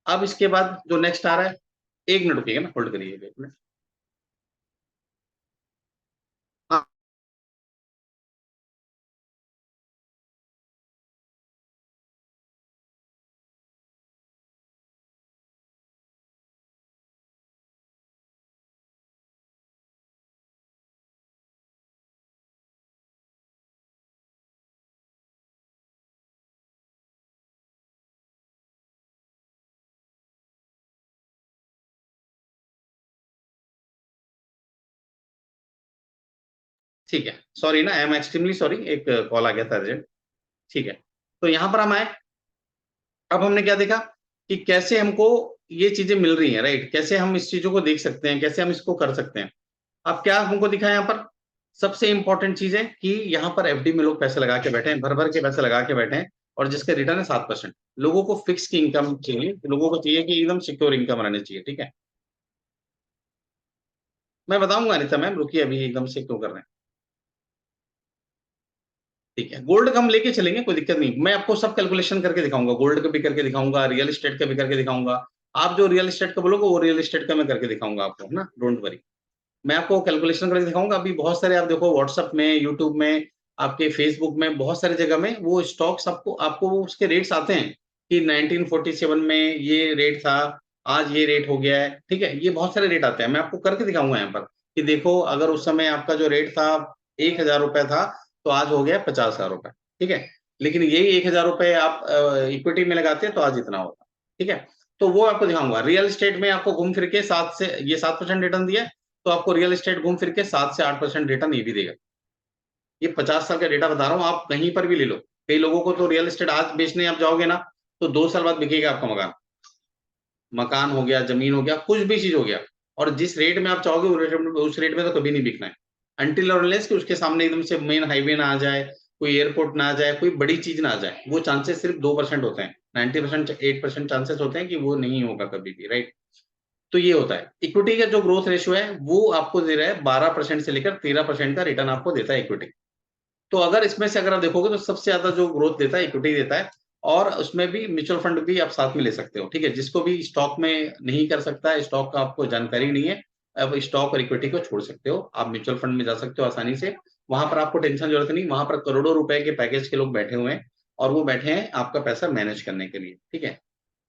अब इसके बाद जो नेक्स्ट आ रहा है, 1 मिनट रुकिएगा ना, होल्ड करिए 1 मिनट। हाँ, ठीक है, सॉरी ना, आई एम एक्सट्रीमली सॉरी, एक कॉल आ गया था अर्जेंट। ठीक है, तो यहां पर हम आए। अब हमने क्या देखा कि कैसे हमको ये चीजें मिल रही हैं, राइट, कैसे हम इस चीजों को देख सकते हैं, कैसे हम इसको कर सकते हैं। अब क्या हमको दिखा है यहाँ पर, सबसे इंपॉर्टेंट चीज है कि यहाँ पर एफडी में लोग पैसे लगा के बैठे हैं, भर भर के पैसे लगा के बैठे हैं, और जिसका रिटर्न है 7%। लोगों को फिक्स की इनकम चाहिए, लोगों को चाहिए कि एकदम सिक्योर इनकम रहनी चाहिए, ठीक है। मैं बताऊंगा अनिता मैम, रुकिए, अभी एकदम से क्यों कर रहे हैं। ठीक है, गोल्ड का हम लेके चलेंगे, कोई दिक्कत नहीं, मैं आपको सब कैलकुलेशन करके दिखाऊंगा, गोल्ड का भी करके दिखाऊंगा, रियल एस्टेट का भी करके दिखाऊंगा। आप जो रियल एस्टेट का बोलोगे वो रियल एस्टेट का मैं करके दिखाऊंगा आपको, है ना, डोंट वरी। मैं आपको कैलकुलेशन करके दिखाऊंगा। अभी बहुत सारे आप देखो, व्हाट्सएप में, यूट्यूब में, आपके फेसबुक में, बहुत सारी जगह में वो स्टॉक्स आपको आपको उसके रेट्स आते हैं कि 1947 में ये रेट था, आज ये रेट हो गया है, ठीक है, ये बहुत सारे रेट आते हैं, मैं आपको करके दिखाऊंगा यहाँ पर कि देखो, अगर उस समय आपका जो रेट था 1,000 रुपए था, तो आज हो गया 50,000 रुपए, ठीक है। लेकिन यही 1,000 रुपए आप इक्विटी में लगाते हैं तो आज इतना होगा, ठीक है। तो वो आपको दिखाऊंगा। रियल एस्टेट में आपको घूम फिर के 7% रिटर्न दिया है, तो आपको रियल एस्टेट घूम फिर के 7 से 8% रिटर्न ये भी देगा। ये 50 साल का डेटा बता रहा हूँ, आप कहीं पर भी ले लो। कई लोगों को तो रियल एस्टेट आज बेचने आप जाओगे ना, तो 2 साल बाद बिकेगा आपका मकान। मकान हो गया, जमीन हो गया, कुछ भी चीज हो गया, और जिस रेट में आप चाहोगे उस रेट में तो कभी नहीं बिकना है, अनटिल और अनलेस कि उसके सामने एकदम से मेन हाईवे ना आ जाए, कोई एयरपोर्ट ना आ जाए, कोई बड़ी चीज ना आ जाए, वो चांसेस सिर्फ 2% होते हैं, 90% 8% चांसेस होते हैं कि वो नहीं होगा कभी भी, राइट। तो ये होता है, इक्विटी का जो ग्रोथ रेशियो है वो आपको दे रहा है 12% से लेकर 13% का रिटर्न आपको देता है इक्विटी। तो अगर इसमें से अगर आप देखोगे तो सबसे ज्यादा जो ग्रोथ देता है इक्विटी देता है, और उसमें भी म्यूचुअल फंड भी आप साथ में ले सकते हो, ठीक है। जिसको भी स्टॉक में नहीं कर सकता है, स्टॉक का आपको जानकारी नहीं है, अब स्टॉक और इक्विटी को छोड़ सकते हो, आप म्यूचुअल फंड में जा सकते हो आसानी से। वहां पर आपको टेंशन जरूरत नहीं, वहां पर करोड़ों रुपए के पैकेज के लोग बैठे हुए हैं, और वो बैठे हैं आपका पैसा मैनेज करने के लिए, ठीक है।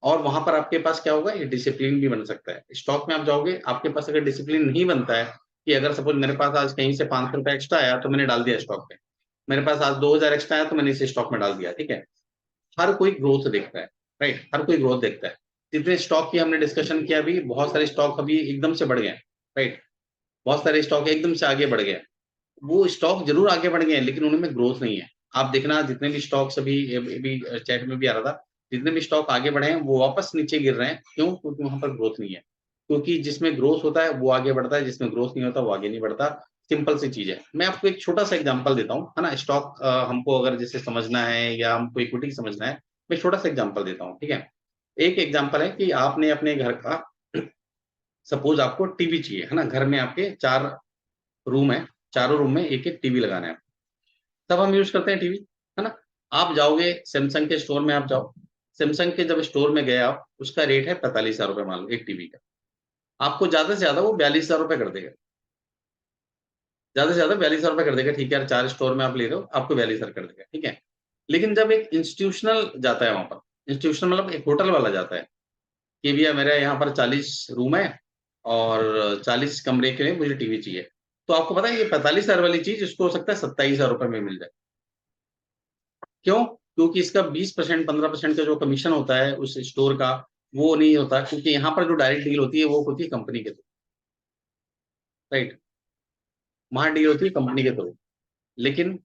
और वहां पर आपके पास क्या होगा, ये डिसिप्लिन भी बन सकता है। स्टॉक में आप जाओगे, आपके पास अगर डिसिप्लिन नहीं बनता है, कि अगर सपोज मेरे पास आज कहीं से 500 रुपए एक्स्ट्रा आया तो मैंने डाल दिया स्टॉक पे, मेरे पास आज 2,000 एक्स्ट्रा आया तो मैंने इसे स्टॉक में डाल दिया, ठीक है। हर कोई ग्रोथ देखता है, राइट, हर कोई ग्रोथ देखता है। जितने स्टॉक की हमने डिस्कशन किया, अभी बहुत सारे स्टॉक अभी एकदम से बढ़ गए, राइट, बहुत सारे स्टॉक एकदम से आगे बढ़ गए। वो स्टॉक जरूर आगे बढ़ गए हैं, लेकिन उनमें ग्रोथ नहीं है। आप देखना, जितने भी स्टॉक्स अभी अभी चैट में भी आ रहा था, जितने भी स्टॉक आगे बढ़े हैं वो वापस नीचे गिर रहे हैं, क्यों? क्योंकि वहां पर ग्रोथ नहीं है। क्योंकि जिसमें ग्रोथ होता है वो आगे बढ़ता है, जिसमें ग्रोथ नहीं होता वो आगे नहीं बढ़ता। सिंपल सी चीज है। मैं आपको एक छोटा सा एग्जांपल देता हूँ, है ना, स्टॉक हमको अगर जैसे समझना है या हमको इक्विटी समझना है, मैं छोटा सा एग्जांपल देता हूँ, ठीक है। एक एग्जांपल है कि आपने अपने घर का सपोज आपको टीवी चाहिए, है ना? घर में आपके 4 रूम है, चारों रूम में एक-एक टीवी लगाना है। तब हम यूज़ करते हैं टीवी, है ना? आप जाओगे सैमसंग के स्टोर में आप जाओ, सैमसंग के जब स्टोर में गए आप, उसका रेट है 45,000 रुपए मान लो एक टीवी का। आपको ज़्यादा से ज़्यादा वो 42,000 रुपए कर देगा। ज़्यादा से ज़्यादा 42,000 रुपए कर देगा, ठीक है यार 4 स्टोर में आप ले रहे हो, आपको 42,000 कर देगा, ठीक है? लेकिन जब एक इंस्टीट्यूशनल जाता है वहाँ पर, इंस्टीट्यूशनल मतलब एक होटल वाला जाता है, कि भैया मेरा यहाँ पर 40 रूम है और 40 कमरे के लिए मुझे टीवी चाहिए। तो आपको पता है ये 45,000 वाली चीज़ इसको हो सकता है 27,000 रुपए में मिल जाए। क्यों? क्योंकि इसका 20% 15% का जो कमीशन होता है उस स्टोर का, वो नहीं होता क्योंकि यहाँ पर जो डायरेक्ट डील होती है वो होती है कंपनी के थ्रू, राइट? वहाँ डील होती है कंपनी के थ्रू। लेकिन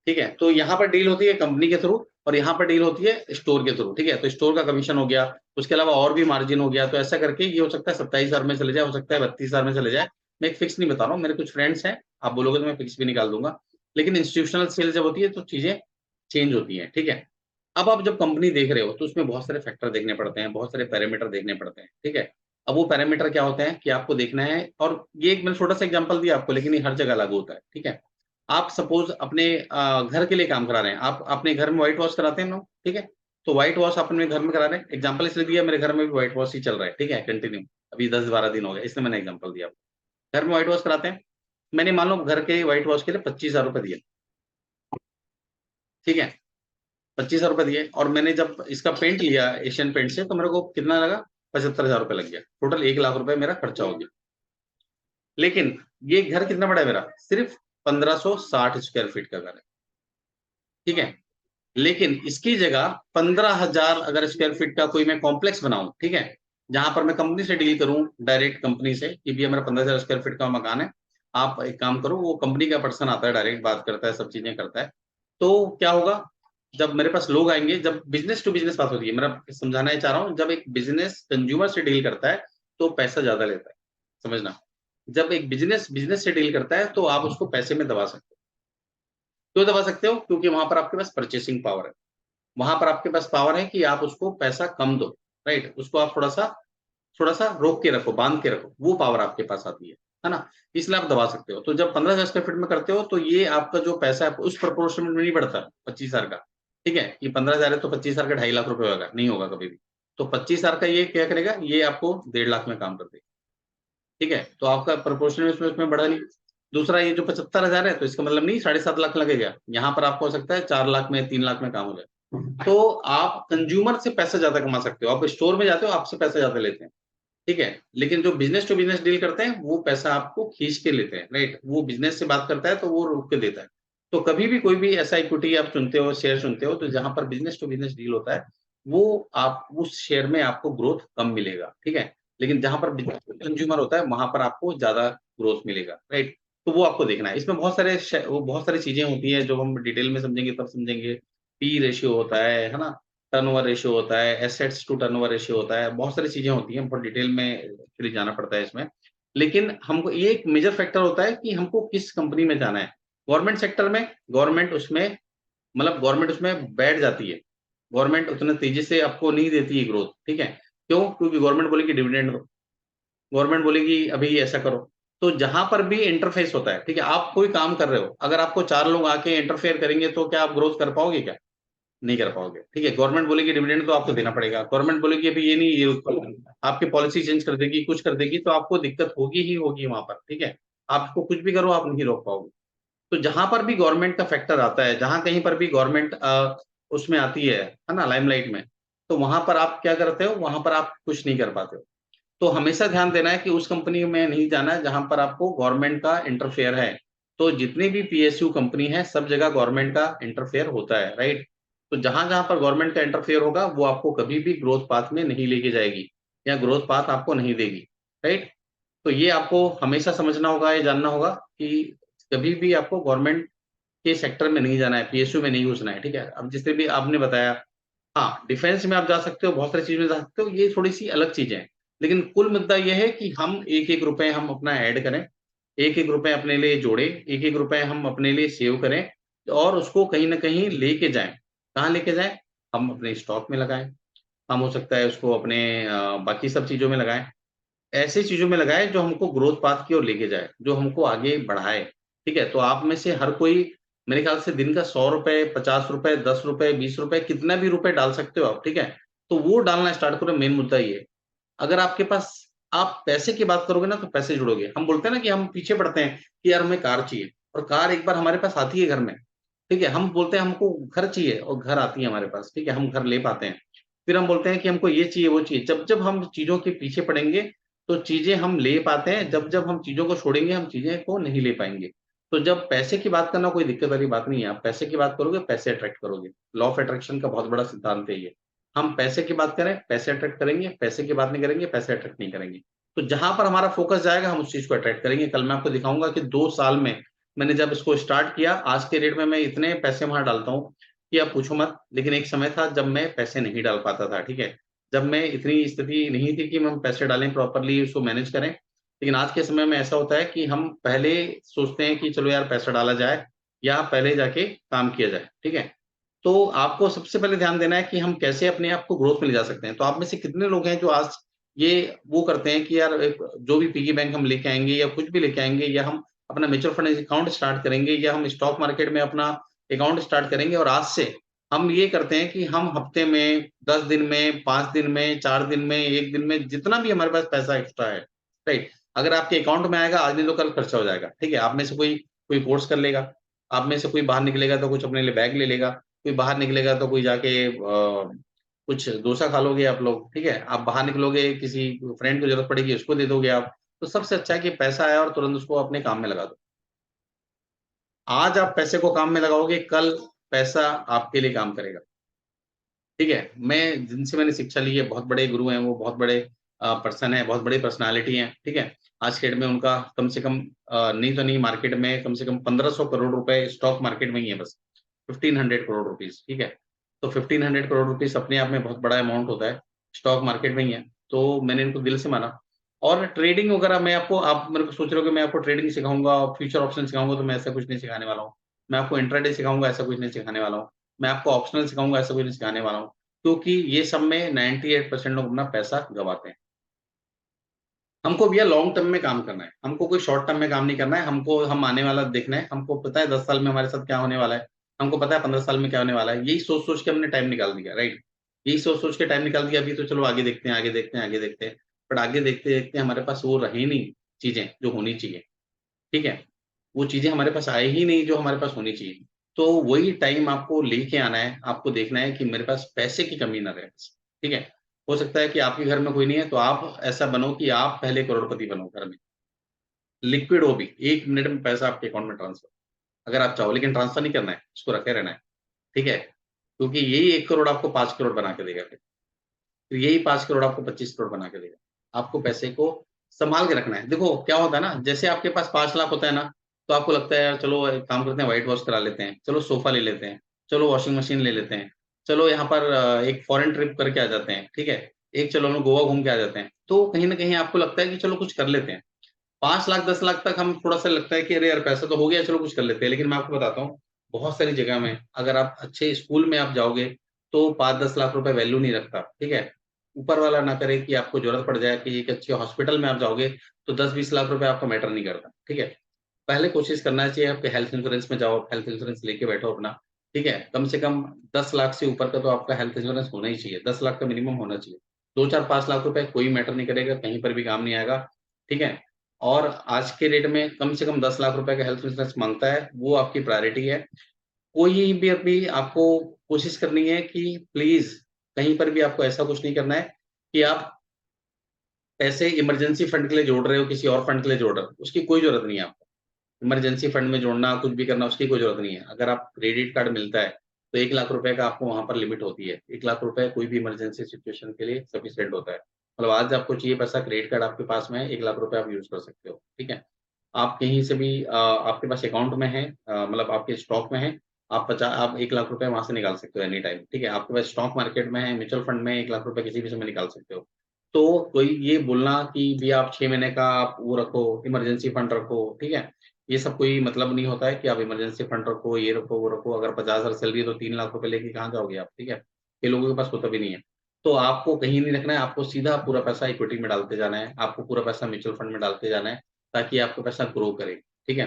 ठीक है, तो यहाँ पर डील होती है कंपनी के थ्रू और यहाँ पर डील होती है स्टोर के थ्रू, ठीक है? तो स्टोर का कमीशन हो गया, उसके अलावा और भी मार्जिन हो गया, तो ऐसा करके ये हो सकता है 27,000 में चले जाए, हो सकता है 32,000 में चले जाए। मैं एक फिक्स नहीं बता रहा हूँ, मेरे कुछ फ्रेंड्स हैं, आप बोलोगे तो मैं फिक्स भी निकाल दूँगा। लेकिन इंस्टीट्यूशनल सेल जब होती है तो चीज़ें चेंज होती हैं, ठीक है? अब आप जब कंपनी देख रहे हो तो उसमें बहुत सारे फैक्टर देखने पड़ते हैं, बहुत सारे पैरामीटर देखने पड़ते हैं, ठीक है? अब वो पैरामीटर क्या होते हैं कि आपको देखना है और ये एक मैंने छोटा-सा एग्जांपल दिया आपको लेकिन ये हर जगह लागू होता है, ठीक है? आप सपोज़ अपने घर के लिए काम करा रहे हैं, आप अपने घर में व्हाइट वॉश कराते हैं लोग, ठीक है? तो व्हाइट वॉश आप अपने घर में करा रहे हैं, एग्जांपल इसलिए दिया मेरे घर में भी व्हाइट वॉश ही चल रहा है, ठीक है? कंटिन्यू अभी 10-12 दिन हो गए, इसलिए मैंने एग्जांपल दिया आपको। घर में व्हाइट वॉश कराते हैं, मैंने मान लो घर के व्हाइट वॉश के लिए 25,000 रुपए दिए, ठीक है? 25,000 रुपए दिए और मैंने जब इसका पेंट लिया एशियन पेंट से तो मेरे को कितना लगा? 75,000 रुपए लग गया। टोटल 1 लाख रुपए मेरा खर्चा हो गया। लेकिन ये घर कितना बड़ा है मेरा? सिर्फ 1560 स्क्वायर फीट का घर है, ठीक है? लेकिन इसकी जगह 15,000 अगर स्क्वायर फीट का कोई मैं कॉम्प्लेक्स बनाऊँ, ठीक है? जहाँ पर मैं कंपनी से डील करूँ, डायरेक्ट कंपनी से कि भैया मेरा 15,000 स्क्वायर फीट का मकान है, आप एक काम करो, वो कंपनी का पर्सन आता है, डायरेक्ट बात करता है, सब चीज़ें करता है। तो क्या होगा, जब मेरे पास लोग आएँगे, जब बिज़नेस टू बिज़नेस बात होती है, मेरा समझाना ये चाह रहा हूँ, जब एक बिज़नेस कंज्यूमर से डील करता है, तो पैसा ज़्यादा लेता है, समझना। जब एक बिज़नेस बिज़नेस से डील करता है, तो आप उसको पैसे में दबा सकते हो। क्यों दबा सकते हो? क्योंकि वहाँ पर आपके पास परचेसिंग पावर है। वहाँ पर आपके पास पावर है कि आप उसको पैसा कम दो, राइट? उसको आप थोड़ा-सा रोक के रखो, बाँध के रखो, वो पावर आपके पास आती है ना? इसलिए आप दबा सकते हो। तो जब 15,000 स्क्वायर फीट में करते हो, तो ये आपका जो पैसा है उस प्रोपोर्शन में नहीं बढ़ता 25,000 का, ठीक है? कि 15,000 है तो 25,000 का 2.5 लाख रुपए होगा, नहीं होगा कभी भी। तो 25,000 का ये क्या करेगा, ये आपको 1.5 लाख में काम कर देगा, ठीक है? तो आपका प्रोपोर्शन उसमें बढ़ा नहीं। दूसरा ये जो 75,000 है, तो इसका मतलब नहीं 7.5 लाख लगेगा। यहाँ पर आपको हो सकता है 4 लाख में, 3 लाख में काम हो जाए। तो आप कंज्यूमर से पैसा ज़्यादा कमा सकते हो। आप स्टोर में जाते हो, आपसे पैसा ज़्यादा लेते हैं, ठीक है? लेकिन जो बिज़नेस टू बिज़नेस डील करते हैं, वो पैसा आपको खींच के लेते हैं, राइट? वो बिज़नेस से बात करता है, तो वो रोक के देता है। तो कभी भी कोई भी ऐसा इक्विटी आप चुनते हो, शेयर चुनते हो, तो जहाँ पर बिज़नेस टू बिज़नेस डील होता है, वो आप उस शेयर में आपको ग्रोथ कम मिलेगा, ठीक है? लेकिन जहाँ पर बिज़नेस टू कंज्यूमर होता है, वहाँ पर आपको ज़्यादा ग्रोथ मिलेगा, राइट? तो वो आपको देखना है। इसमें बहुत सारी चीज़ें होती हैं, जो हम डिटेल में समझेंगे तब समझेंगे। पी रेशियो होता है ना? टर्नओवर रेशियो होता है, एसेट्स टू टर्नओवर रेशियो होता है, बहुत सारी चीज़ें होती हैं, बहुत डिटेल में एक्चुअली जाना पड़ता है इसमें। लेकिन हमको ये एक मेजर फैक्टर होता है कि हमको किस कंपनी में जाना है। गवर्नमेंट सेक्टर में गवर्नमेंट उसमें बैठ जाती है। गवर्नमेंट उतने तेज़ी से आपको नहीं देती है ग्रोथ, ठीक है? क्यों? क्योंकि गवर्नमेंट बोलेगी डिविडेंड दो, गवर्नमेंट बोलेगी अभी ऐसा करो। तो जहाँ पर भी इंटरफेस होता है, ठीक है? आप कोई काम कर रहे हो, अगर आपको 4 लोग आके इंटरफेयर करेंगे तो क्या आप ग्रोथ कर पाओगे क्या? नहीं कर पाओगे, ठीक है? गवर्नमेंट बोलेगी डिविडेंड तो आपको देना पड़ेगा। गवर्नमेंट बोलेगी अभी ये नहीं, ये आपकी पॉलिसी चेंज कर देगी, कुछ कर देगी, तो आपको दिक्कत होगी ही होगी वहाँ पर, ठीक है? आपको कुछ भी करो, आप नहीं रोक पाओगे। तो जहाँ पर भी गवर्नमेंट का फैक्टर आता है, जहाँ कहीं पर भी गवर्नमेंट उसमें आती है ना? लाइमलाइट में, तो वहाँ पर आप क्या करते हो? वहाँ पर आप कुछ नहीं कर पाते हो। तो हमेशा ध्यान देना है कि उस कंपनी में नहीं जाना है जहाँ पर आपको गवर्नमेंट का इंटरफेयर है। तो जितनी भी पीएसयू कंपनी है, सब जगह गवर्नमेंट का इंटरफेयर होता है, राइट? तो जहाँ-जहाँ पर गवर्नमेंट का इंटरफेयर होगा, वो आपको कभी भी ग्रोथ पाथ में नहीं लेके जाएगी या ग्रोथ पाथ आपको नहीं देगी, राइट? तो ये आपको हमेशा समझना होगा, ये जानना होगा कि कभी भी आपको गवर्नमेंट के सेक्टर में नहीं जाना है, पीएसयू में नहीं घुसना है, ठीक है? अब जैसे भी आपने बताया, हाँ, डिफेंस में आप जा सकते हो, बहुत सारी चीज़ में जा सकते हो, ये थोड़ी-सी अलग चीज़ें हैं। लेकिन कुल मुद्दा ये है कि हम एक-एक रुपए हम अपना ऐड करें, एक-एक रुपए अपने लिए जोड़ें, एक-एक रुपए हम अपने लिए सेव करें, और उसको कहीं न कहीं लेके जाएँ। कहाँ लेके जाएँ? हम अपने स्टॉक में लगाएँ, हम हो सकता है उसको अपने बाकी सब चीज़ों में लगाएँ। ऐसी चीज़ों में लगाएँ जो हमको ग्रोथ पाथ की ओर लेके जाए, जो हमको आगे बढ़ाए, ठीक है? तो आप में से हर कोई मेरे ख्याल से दिन का ₹100, ₹50, ₹10, ₹20 कितना भी रुपए डाल सकते हो आप, ठीक है? तो वो डालना स्टार्ट करो, मेन मुद्दा ये है। अगर आपके पास आप पैसे की बात करोगे ना तो पैसे जुड़ोगे। हम बोलते हैं ना कि हम पीछे पड़ते हैं कि यार हमें कार चाहिए और कार एक बार हमारे पास आती है घर में, ठीक है? हम बोलते हैं हमको घर चाहिए और घर आती है हमारे पास, ठीक है? हम घर ले पाते हैं। फिर हम बोलते हैं कि हमको ये चाहिए, वो चाहिए। जब-जब हम चीज़ों के पीछे पड़ेंगे, तो चीज़ें हम ले पाते हैं, जब-जब हम चीज़ों को छोड़ेंगे, हम चीज़ें को नहीं ले पाएँगे। तो जब पैसे की बात करना कोई दिक्कत वाली बात नहीं है, आप पैसे की बात करोगे, पैसे अट्रैक्ट करोगे। लॉ ऑफ अट्रैक्शन का बहुत बड़ा सिद्धांत है ये। हम पैसे की बात करें, पैसे अट्रैक्ट करेंगे, पैसे की बात नहीं करेंगे, पैसे अट्रैक्ट नहीं करेंगे। तो जहाँ पर हमारा फ़ोकस जाएगा, हम उस चीज़ को अट्रैक्ट करेंगे। कल मैं आपको दिखाऊँगा कि 2 साल में मैंने जब इसको स्टार्ट किया, आज के डेट में मैं इतने पैसे वहाँ डालता हूँ कि आप पूछो मत। लेकिन एक समय था जब मैं पैसे नहीं डाल पाता था, ठीक है? जब मैं इतनी स्थिति नहीं थी कि हम पैसे डालें प्रॉपर्ली उसको मैनेज करें। लेकिन आज के समय में ऐसा होता है कि हम पहले सोचते हैं कि चलो यार पैसा डाला जाए या पहले जाके काम किया जाए, ठीक है? तो आपको सबसे पहले ध्यान देना है कि हम कैसे अपने आप को ग्रोथ में ले जा सकते हैं। तो आप में से कितने लोग हैं जो आज ये वो करते हैं कि यार एक जो भी पिग्गी बैंक हम लेके आएँगे या कुछ भी लेके आएँगे या हम अपना म्यूचुअल फंड अकाउंट स्टार्ट करेंगे या हम स्टॉक मार्केट में अपना अकाउंट स्टार्ट करेंगे और आज से हम ये करते हैं कि हम हफ्ते में, 10 दिन में, 5 दिन में, 4 दिन में, 1 दिन में जितना भी हमारे पास पैसा एक्स्ट्रा है, राइट? अगर आपके अकाउंट में आएगा आज नहीं तो कल खर्चा हो जाएगा, ठीक है? आप में से कोई कोई कोर्स कर लेगा, आप में से कोई बाहर निकलेगा तो कुछ अपने लिए बैग ले लेगा, कोई बाहर निकलेगा तो कोई जाके कुछ डोसा खा लोगे आप लोग, ठीक है? आप बाहर निकलोगे किसी फ्रेंड को ज़रूरत पड़ेगी उसको दे दोगे आप। तो सबसे अच्छा है कि पैसा आया और तुरंत उसको अपने काम में लगा दो। आज आप पैसे को काम में लगाओगे, कल पैसा आपके लिए काम करेगा। ठीक है? मैं जिनसे मैंने शिक्षा ली है, बहुत बड़े गुरु हैं वो, बहुत बड़े पर्सन हैं, बहुत बड़ी पर्सनैलिटी हैं, ठीक है? आज के डेट में उनका कम से कम नहीं तो नहीं मार्केट में कम से कम 1500 करोड़ रुपए स्टॉक मार्केट में ही है बस। 1500 करोड़ रुपीज़, ठीक है? तो 1500 करोड़ रुपीज़ अपने आप में बहुत बड़ा अमाउंट होता है, स्टॉक मार्केट में ही है। तो मैंने इनको दिल से माना और ट्रेडिंग वगैरह मैं आपको आप मेरे को सोच रहे हो कि मैं आपको ट्रेडिंग सिखाऊँगा, फ्यूचर ऑप्शन सिखाऊँगा, तो मैं ऐसा कुछ नहीं सिखाने वाला हूँ। मैं आपको इंट्राडे सिखाऊँगा, ऐसा कुछ नहीं सिखाने वाला हूँ। मैं आपको ऑप्शनल सिखाऊँगा, ऐसा कुछ नहीं सिखाने वाला हूँ। क्योंकि ये सब में 98% लोग अपना पैसा गँवाते हैं। हमको भैया लॉन्ग टर्म में काम करना है, हमको कोई शॉर्ट टर्म में काम नहीं करना है, हमको हम आने वाला देखना है, हमको पता है 10 साल में हमारे साथ क्या होने वाला है, हमको पता है 15 साल में क्या होने वाला है, यही सोच-सोच के हमने टाइम निकाल दिया, राइट? यही सोच-सोच के टाइम निकाल दिया, अभी तो चलो आगे देखते हैं, आगे देखते हैं, आगे देखते हैं। बट आगे देखते-देखते हमारे पास वो रही नहीं चीज़ें जो होनी चाहिए, ठीक है? वो चीज़ें हमारे पास आई ही नहीं जो हमारे पास होनी चाहिए। तो वही टाइम आपको लेके आना है, आपको देखना है कि मेरे पास पैसे की कमी ना रहे बस, ठीक है? हो सकता है कि आपके घर में कोई नहीं है, तो आप ऐसा बनो कि आप पहले करोड़पति बनो घर में। लिक्विड हो भी, 1 मिनट में पैसा आपके अकाउंट में ट्रांसफर, अगर आप चाहो, लेकिन ट्रांसफर नहीं करना है, उसको रखे रहना है, ठीक है? क्योंकि यही 1 करोड़ आपको 5 करोड़ बना के देगा फिर यही 5 करोड़ आपको 25 करोड़ बना के देगा। आपको पैसे को सँभाल के रखना है। देखो क्या होता है ना, जैसे आपके पास 5 लाख होता है ना, तो आपको लगता है यार चलो एक काम करते हैं व्हाइट वॉश करा लेते हैं, चलो सोफ़ा ले लेते हैं, चलो वॉशिंग मशीन ले लेते हैं, चलो यहाँ पर एक फॉरेन ट्रिप करके आ जाते हैं, ठीक है? एक चलो हम लोग गोवा घूम के आ जाते हैं। तो कहीं न कहीं आपको लगता है कि चलो कुछ कर लेते हैं। 5 लाख 10 लाख तक हम थोड़ा-सा लगता है कि अरे यार पैसा तो हो गया चलो कुछ कर लेते हैं। लेकिन मैं आपको बताता हूँ, बहुत सारी जगह में अगर आप अच्छे स्कूल में आप जाओगे, तो 5-10 लाख रुपए वैल्यू नहीं रखता, ठीक है? ऊपर वाला ना करे कि आपको ज़रूरत पड़ जाए कि एक अच्छे हॉस्पिटल में आप जाओगे, तो 10-20 लाख रुपए आपका मैटर नहीं करता, ठीक है? पहले कोशिश करना चाहिए आपके हेल्थ इंश्योरेंस में जाओ, हेल्थ इंश्योरेंस लेके बैठो अपना, ठीक है? कम से कम 10 लाख से ऊपर का तो आपका हेल्थ इंश्योरेंस होना ही चाहिए, 10 लाख का मिनिमम होना चाहिए। 2, 4, 5 लाख रुपए कोई मैटर नहीं करेगा, कहीं पर भी काम नहीं आएगा, ठीक है? और आज के डेट में कम से कम 10 लाख रुपए का हेल्थ इंश्योरेंस माँगता है, वो आपकी प्रायोरिटी है। कोई भी अभी आपको कोशिश करनी है कि प्लीज़ कहीं पर भी आपको ऐसा कुछ नहीं करना है कि आप पैसे इमरजेंसी फंड के लिए जोड़ रहे हो, किसी और फंड के लिए जोड़ रहे हो, उसकी कोई ज़रूरत नहीं है आपको। इमरजेंसी फंड में जोड़ना, कुछ भी करना, उसकी कोई ज़रूरत नहीं है। अगर आप क्रेडिट कार्ड मिलता है, तो 1 लाख रुपए का आपको वहाँ पर लिमिट होती है। 1 लाख रुपए कोई भी इमरजेंसी सिचुएशन के लिए सफिशिएंट होता है। मतलब आज आपको चाहिए पैसा, क्रेडिट कार्ड आपके पास में है, 1 लाख रुपए आप यूज़ कर सकते हो, ठीक है? आप कहीं से भी आपके पास अकाउंट में है मतलब आपके स्टॉक में है, आप 1 लाख रुपए वहाँ से निकाल सकते हो एनी टाइम, ठीक है? आपके पास स्टॉक मार्केट में है, म्यूचुअल फंड में 1 लाख रुपए किसी भी समय निकाल सकते हो। तो कोई ये बोलना कि भैया आप 6 महीने का आप वो रखो, इमरजेंसी फंड रखो, ठीक है? ये सब कोई मतलब नहीं होता है कि आप इमरजेंसी फंड रखो, ये रखो, वो रखो। अगर 50,000 सैलरी है तो 3 लाख रुपए लेके कहाँ जाओगे आप, ठीक है? ये लोगों के पास होता भी नहीं है। तो आपको कहीं नहीं रखना है, आपको सीधा पूरा पैसा इक्विटी में डालते जाना है, आपको पूरा पैसा म्यूचुअल फंड में डालते जाना है, ताकि आपका पैसा ग्रो करे, ठीक है?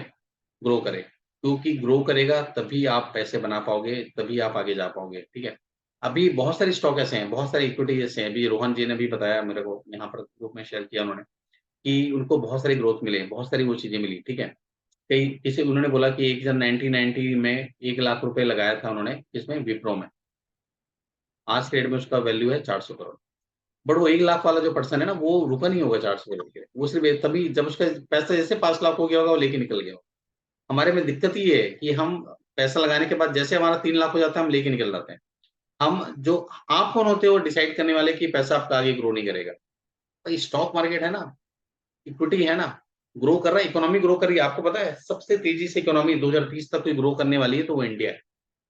ग्रो करे, क्योंकि ग्रो करेगा तभी आप पैसे बना पाओगे, तभी आप आगे जा पाओगे, ठीक है? अभी बहुत सारे स्टॉक ऐसे हैं, बहुत सारी इक्विटी ऐसे हैं, अभी रोहन जी ने भी बताया मेरे को, यहाँ पर ग्रुप में शेयर किया उन्होंने, कि उनको बहुत सारी ग्रोथ मिले, बहुत सारी वो चीज़ें मिली, ठीक है? कई किसी उन्होंने बोला कि एक जन 1990 में 1 लाख रुपए लगाया था उन्होंने, किसमें? विप्रो में। आज के डेट में उसका वैल्यू है 400 करोड़। बट वो 1 लाख वाला जो पर्सन है ना, वो रुका नहीं होगा 400 करोड़ के लिए। वो सिर्फ़ तभी जब उसका पैसा जैसे 5 लाख हो गया होगा, वो लेके निकल गया होगा। हमारे में दिक्कत ये है कि हम पैसा लगाने के बाद जैसे हमारा 3 लाख हो जाता है, हम लेके निकल जाते हैं। हम जो आप कौन होते हो डिसाइड करने वाले कि पैसा आपका आगे ग्रो नहीं करेगा? भाई स्टॉक मार्केट है ना, इक्विटी है ना, ग्रो कर रहा है, इकोनॉमी ग्रो कर रही है। आपको पता है सबसे तेज़ी से इकोनॉमी 2030 तक कोई ग्रो करने वाली है तो वो इंडिया है।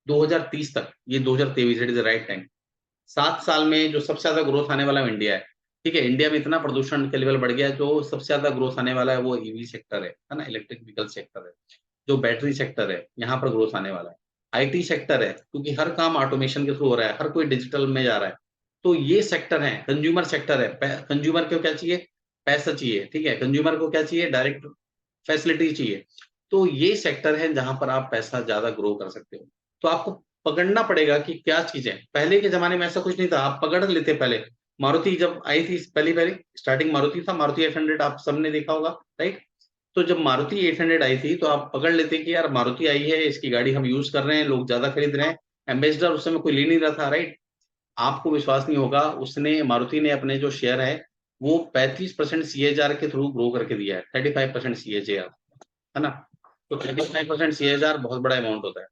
2030 तक, ये 2023 it is the right time. 7 साल में जो सबसे ज़्यादा ग्रोथ आने वाला है वो इंडिया है। ठीक है? इंडिया में इतना प्रदूषण का लेवल बढ़ गया है, जो सबसे ज़्यादा ग्रोथ आने वाला है वो ईवी सेक्टर है ना? इलेक्ट्रिक व्हीकल सेक्टर है। जो बैटरी सेक्टर है, यहाँ पर ग्रोथ आने वाला है। आईटी सेक्टर है, क्योंकि हर काम ऑटोमेशन के थ्रू हो रहा है, हर कोई डिजिटल में जा रहा है। तो ये सेक्टर है, कंज्यूमर सेक्टर है। कंज्यूमर को क्या चाहिए? पैसा चाहिए, ठीक है? कंज्यूमर को क्या चाहिए? डायरेक्ट फैसिलिटी चाहिए। तो ये सेक्टर है जहाँ पर आप पैसा ज़्यादा ग्रो कर सकते हो। तो आपको पकड़ना पड़ेगा कि क्या चीज़ें हैं। पहले के ज़माने में ऐसा कुछ नहीं था, आप पकड़ लेते पहले। मारुति जब आई थी पहली-पहली स्टार्टिंग मारुति था, मारुति 800 आप सबने देखा होगा, राइट? तो जब मारुति 800 आई थी, तो आप पकड़ लेते कि यार मारुति आई है, इसकी गाड़ी हम यूज़ कर रहे हैं, लोग ज़्यादा खरीद रहे हैं। एम्बेसडर उस समय कोई ले नहीं रहा था, राइट? आपको विश्वास नहीं होगा, उसने मारुति ने अपने जो शेयर है, वो 35% सीएजआर के थ्रू ग्रो करके दिया है, 35% सीएजआर, है ना? तो 35% सीएजआर बहुत बड़ा अमाउंट होता है।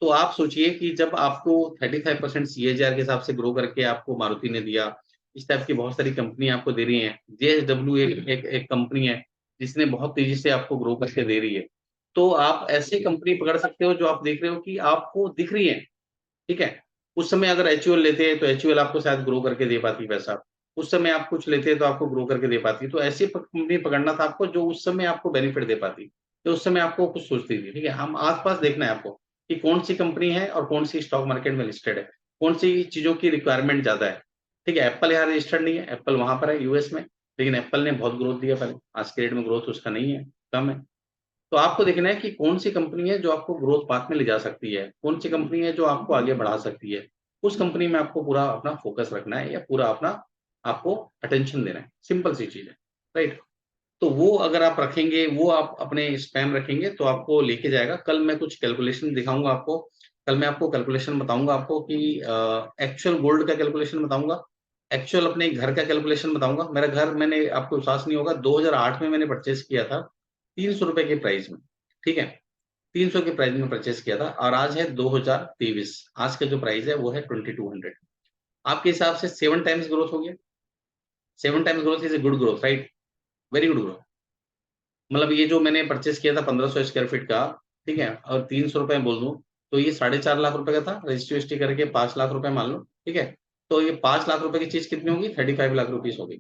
तो आप सोचिए कि जब आपको 35% सीएजआर के हिसाब से ग्रो करके आपको मारुति ने दिया, इस टाइप की बहुत सारी कंपनी आपको दे रही हैं। जेएसडब्ल्यू एक कंपनी है, जिसने बहुत तेज़ी से आपको ग्रो करके दे रही है। तो आप ऐसी कंपनी पकड़ सकते हो जो आप देख रहे हो कि आपको दिख रही है, ठीक है? उस समय अगर एचयूएल लेते तो एचयूएल आपको शायद ग्रो करके दे पाती पैसा। उस समय आप कुछ लेते तो आपको ग्रो करके दे पाती। तो ऐसी प कंपनी पकड़ना था आपको जो उस समय आपको बेनिफिट दे पाती। तो उस समय आपको कुछ सोचती थी, ठीक है? हम आस-पास देखना है आपको कि कौन-सी कंपनी है और कौन-सी स्टॉक मार्केट में लिस्टेड है। कौन-सी चीज़ों की रिक्वायरमेंट ज़्यादा है, ठीक है? एप्पल यहाँ रजिस्टर्ड नहीं है, एप्पल वहाँ पर है यूएस में, लेकिन एप्पल ने बहुत ग्रोथ दिया पहले। आज के डेट में ग्रोथ उसका नहीं है, कम है। तो आपको देखना है कि कौन-सी कंपनी है जो आपको ग्रोथ पाथ में ले जा सकती है, कौन-सी कंपनी है जो आपको आगे बढ़ा सकती है। उस कंपनी में आपको पूरा अपना फ़ोकस रखना है या पूरा अपना आपको अटेंशन देना है, सिंपल सी चीज़ है, राइट? तो वो अगर आप रखेंगे, वो आप अपने स्पैम रखेंगे तो आपको लेके जाएगा। कल मैं कुछ कैलकुलेशन दिखाऊँगा आपको, कल मैं आपको कैलकुलेशन बताऊँगा आपको कि एक्चुअल गोल्ड का कैलकुलेशन बताऊँगा, एक्चुअल अपने घर का कैलकुलेशन बताऊँगा। मेरा घर मैंने आपको विश्वास नहीं होगा 2008 में मैंने परचेज़ किया था, ₹300 के प्राइस में, ठीक है? 300 के प्राइस में परचेज़ किया था और आज है 2023, आज का जो प्राइस है वो है 2200। आपके हिसाब से 7 टाइम्स ग्रोथ हो गया? 7 times growth is a good growth, right? Very good growth. मतलब ये जो मैंने परचेज़ किया था 1500 स्क्वायर फीट का, ठीक है? और ₹300 बोल दूँ, तो ये साढ़े 4 लाख रुपए का था, रजिस्ट्री-वजिस्ट्री करके 5 लाख रुपए मान लो, ठीक है? तो ये 5 लाख रुपए की चीज़ कितनी होगी? 35 लाख रुपीज़ हो गई।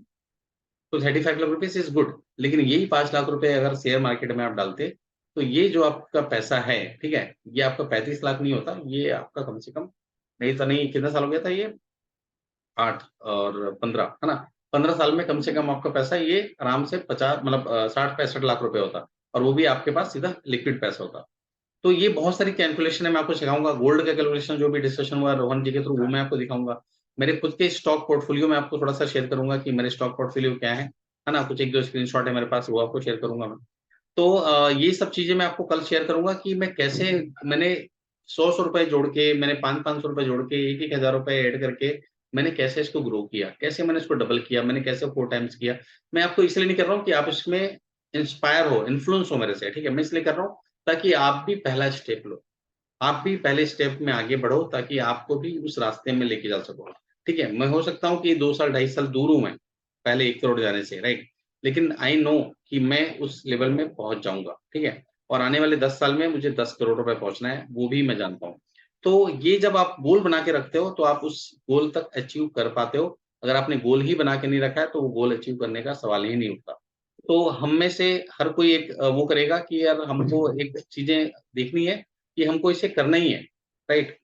तो 35 लाख रुपीज़ इज़ गुड, लेकिन यही 5 लाख रुपए अगर शेयर मार्केट में आप डालते, तो ये जो आपका पैसा है, ठीक है? ये आपका 35 लाख नहीं होता, ये आपका कम से कम नहीं तो नहीं कितना साल हो गया था ये? 8 और 15, है ना? 15 साल में कम से कम आपका पैसा ये आराम से 50 मतलब 60-65 लाख रुपए होता और वो भी आपके पास सीधा लिक्विड पैसा होता। तो ये बहुत सारी कैलकुलेशन है मैं आपको सिखाऊँगा, गोल्ड का कैलकुलेशन जो भी डिस्कशन हुआ रोहन जी के थ्रू वो मैं आपको दिखाऊँगा। मेरे खुद के स्टॉक पोर्टफोलियो में आपको थोड़ा-सा शेयर करूँगा कि मेरे स्टॉक पोर्टफोलियो क्या है ना? कुछ 1-2 स्क्रीनशॉट है मेरे पास वो आपको शेयर करूँगा मैं। तो ये सब चीज़ें मैं आपको कल शेयर करूँगा कि मैं कैसे मैंने 100-100 रुपए जोड़ के, मैंने 500-500 रुपए जोड़ के, 1-1 हज़ार रुपए ऐड करके मैंने कैसे इसको ग्रो किया, कैसे मैंने इसको डबल किया, मैंने कैसे 4 टाइम्स किया। मैं आपको इसलिए नहीं कर रहा हूँ कि आप इसमें इंस्पायर हो, इन्फ्लुएंस हो मेरे से, ठीक है? मैं इसलिए कर रहा हूँ ताकि आप भी पहला स्टेप लो। आप भी पहले स्टेप में आगे बढ़ो ताकि आपको भी उस रास्ते में लेके जा सको। ठीक है? मैं हो सकता हूँ कि 2 साल, 2.5 साल दूर हूँ मैं, पहले 1 करोड़ जाने से, राइट? लेकिन आई नो कि मैं उस लेवल में पहुँच जाऊँगा, ठीक है? और आने वाले 10 साल में मुझे 10 करोड़ रुपए पहुँचना है, वो भी मैं जानता हूँ। तो ये जब आप गोल बना के रखते हो, तो आप उस गोल तक अचीव कर पाते हो। अगर आपने गोल ही बना के नहीं रखा है, तो वो गोल अचीव करने का सवाल ही नहीं उठता। तो हम में से हर कोई एक वो करेगा कि यार हमको एक चीज़ें देखनी है कि हमको इसे करना ही है, राइट?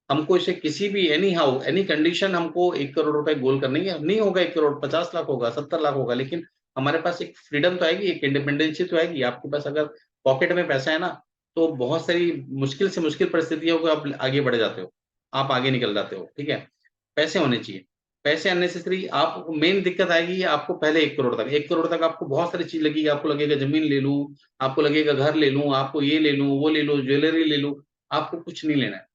हमको इसे किसी भी एनी हाउ, एनी कंडीशन हमको 1 करोड़ रुपए गोल करनी है। नहीं होगा 1 करोड़, 50 लाख होगा, 70 लाख होगा, लेकिन हमारे पास एक फ्रीडम तो आएगी, एक इंडिपेंडेंसी तो आएगी। आपके पास अगर पॉकेट में पैसा है ना, तो बहुत सारी मुश्किल से मुश्किल परिस्थितियों को आप आगे बढ़ जाते हो। आप आगे निकल जाते हो, ठीक है? पैसे होने चाहिए। पैसे अननेसेसरी आप मेन दिक्कत आएगी आपको पहले 1 करोड़ तक। 1 करोड़ तक आपको बहुत सारी चीज़ लगेगी, आपको लगेगा ज़मीन ले लूँ, आपको लगेगा घर ले लूँ, आपको ये ले लूँ, वो ले लूँ, ज्वेलरी ले लूँ। आपको कुछ नहीं लेना है।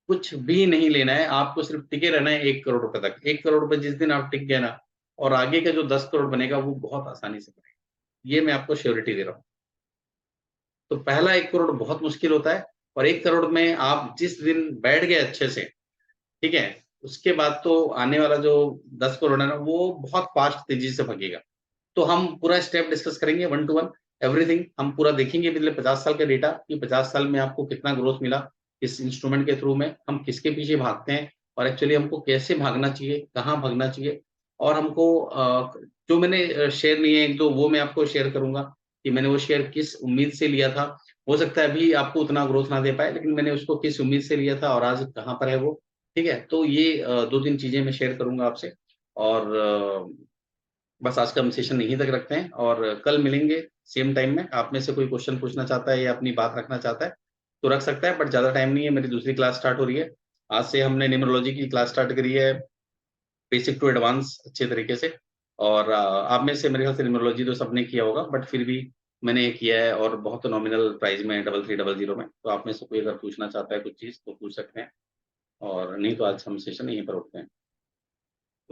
कुछ भी नहीं लेना है, आपको सिर्फ़ टिके रहना है 1 करोड़ रुपए तक। 1 करोड़ रुपए जिस दिन आप टिक गए ना और आगे का जो 10 करोड़ बनेगा वो बहुत आसानी से बनेगा। ये मैं आपको श्योरिटी दे रहा हूँ। तो पहला 1 करोड़ बहुत मुश्किल होता है और 1 करोड़ में आप जिस दिन बैठ गए अच्छे से, ठीक है? उसके बाद तो आने वाला जो 10 करोड़ है ना, वो बहुत फ़ास्ट तेज़ी से भागेगा। तो हम पूरा स्टेप डिस्कस करेंगे वन टू वन एवरीथिंग हम पूरा देखेंगे पिछले 50 साल का डेटा कि 50 साल में आपको कितना ग्रोथ मिला, इस इंस्ट्रूमेंट के थ्रू में, हम किसके पीछे भागते हैं और एक्चुअली हमको कैसे भागना चाहिए, कहाँ भागना चाहिए और हमको जो मैंने शेयर लिए हैं 1-2 वो मैं आपको शेयर करूँगा कि मैंने वो शेयर किस उम्मीद से लिया था। हो सकता है अभी आपको उतना ग्रोथ ना दे पाए, लेकिन मैंने उसको किस उम्मीद से लिया था और आज कहाँ पर है वो, ठीक है? तो ये 2-3 चीज़ें मैं शेयर करूँगा आपसे और बस आज का हम सेशन यहीं तक रखते हैं और कल मिलेंगे सेम टाइम में। आप में से कोई क्वेश्चन पूछना चाहता है या अपनी बात रखना चाहता है, तो रख सकता है बट ज़्यादा टाइम नहीं है, मेरी दूसरी क्लास स्टार्ट हो रही है। आज से हमने न्यूमरोलॉजी की क्लास स्टार्ट करी है, बेसिक टू एडवांस अच्छे तरीके से और आप में से मेरे ख्याल से न्यूमरोलॉजी तो सबने किया होगा बट फिर भी मैंने ये किया है और बहुत नॉमिनल प्राइस में 3300 में। तो आप में से कोई अगर पूछना चाहता है कुछ चीज़ तो पूछ सकते हैं और नहीं तो आज हम सेशन यहीं पर रोकते हैं।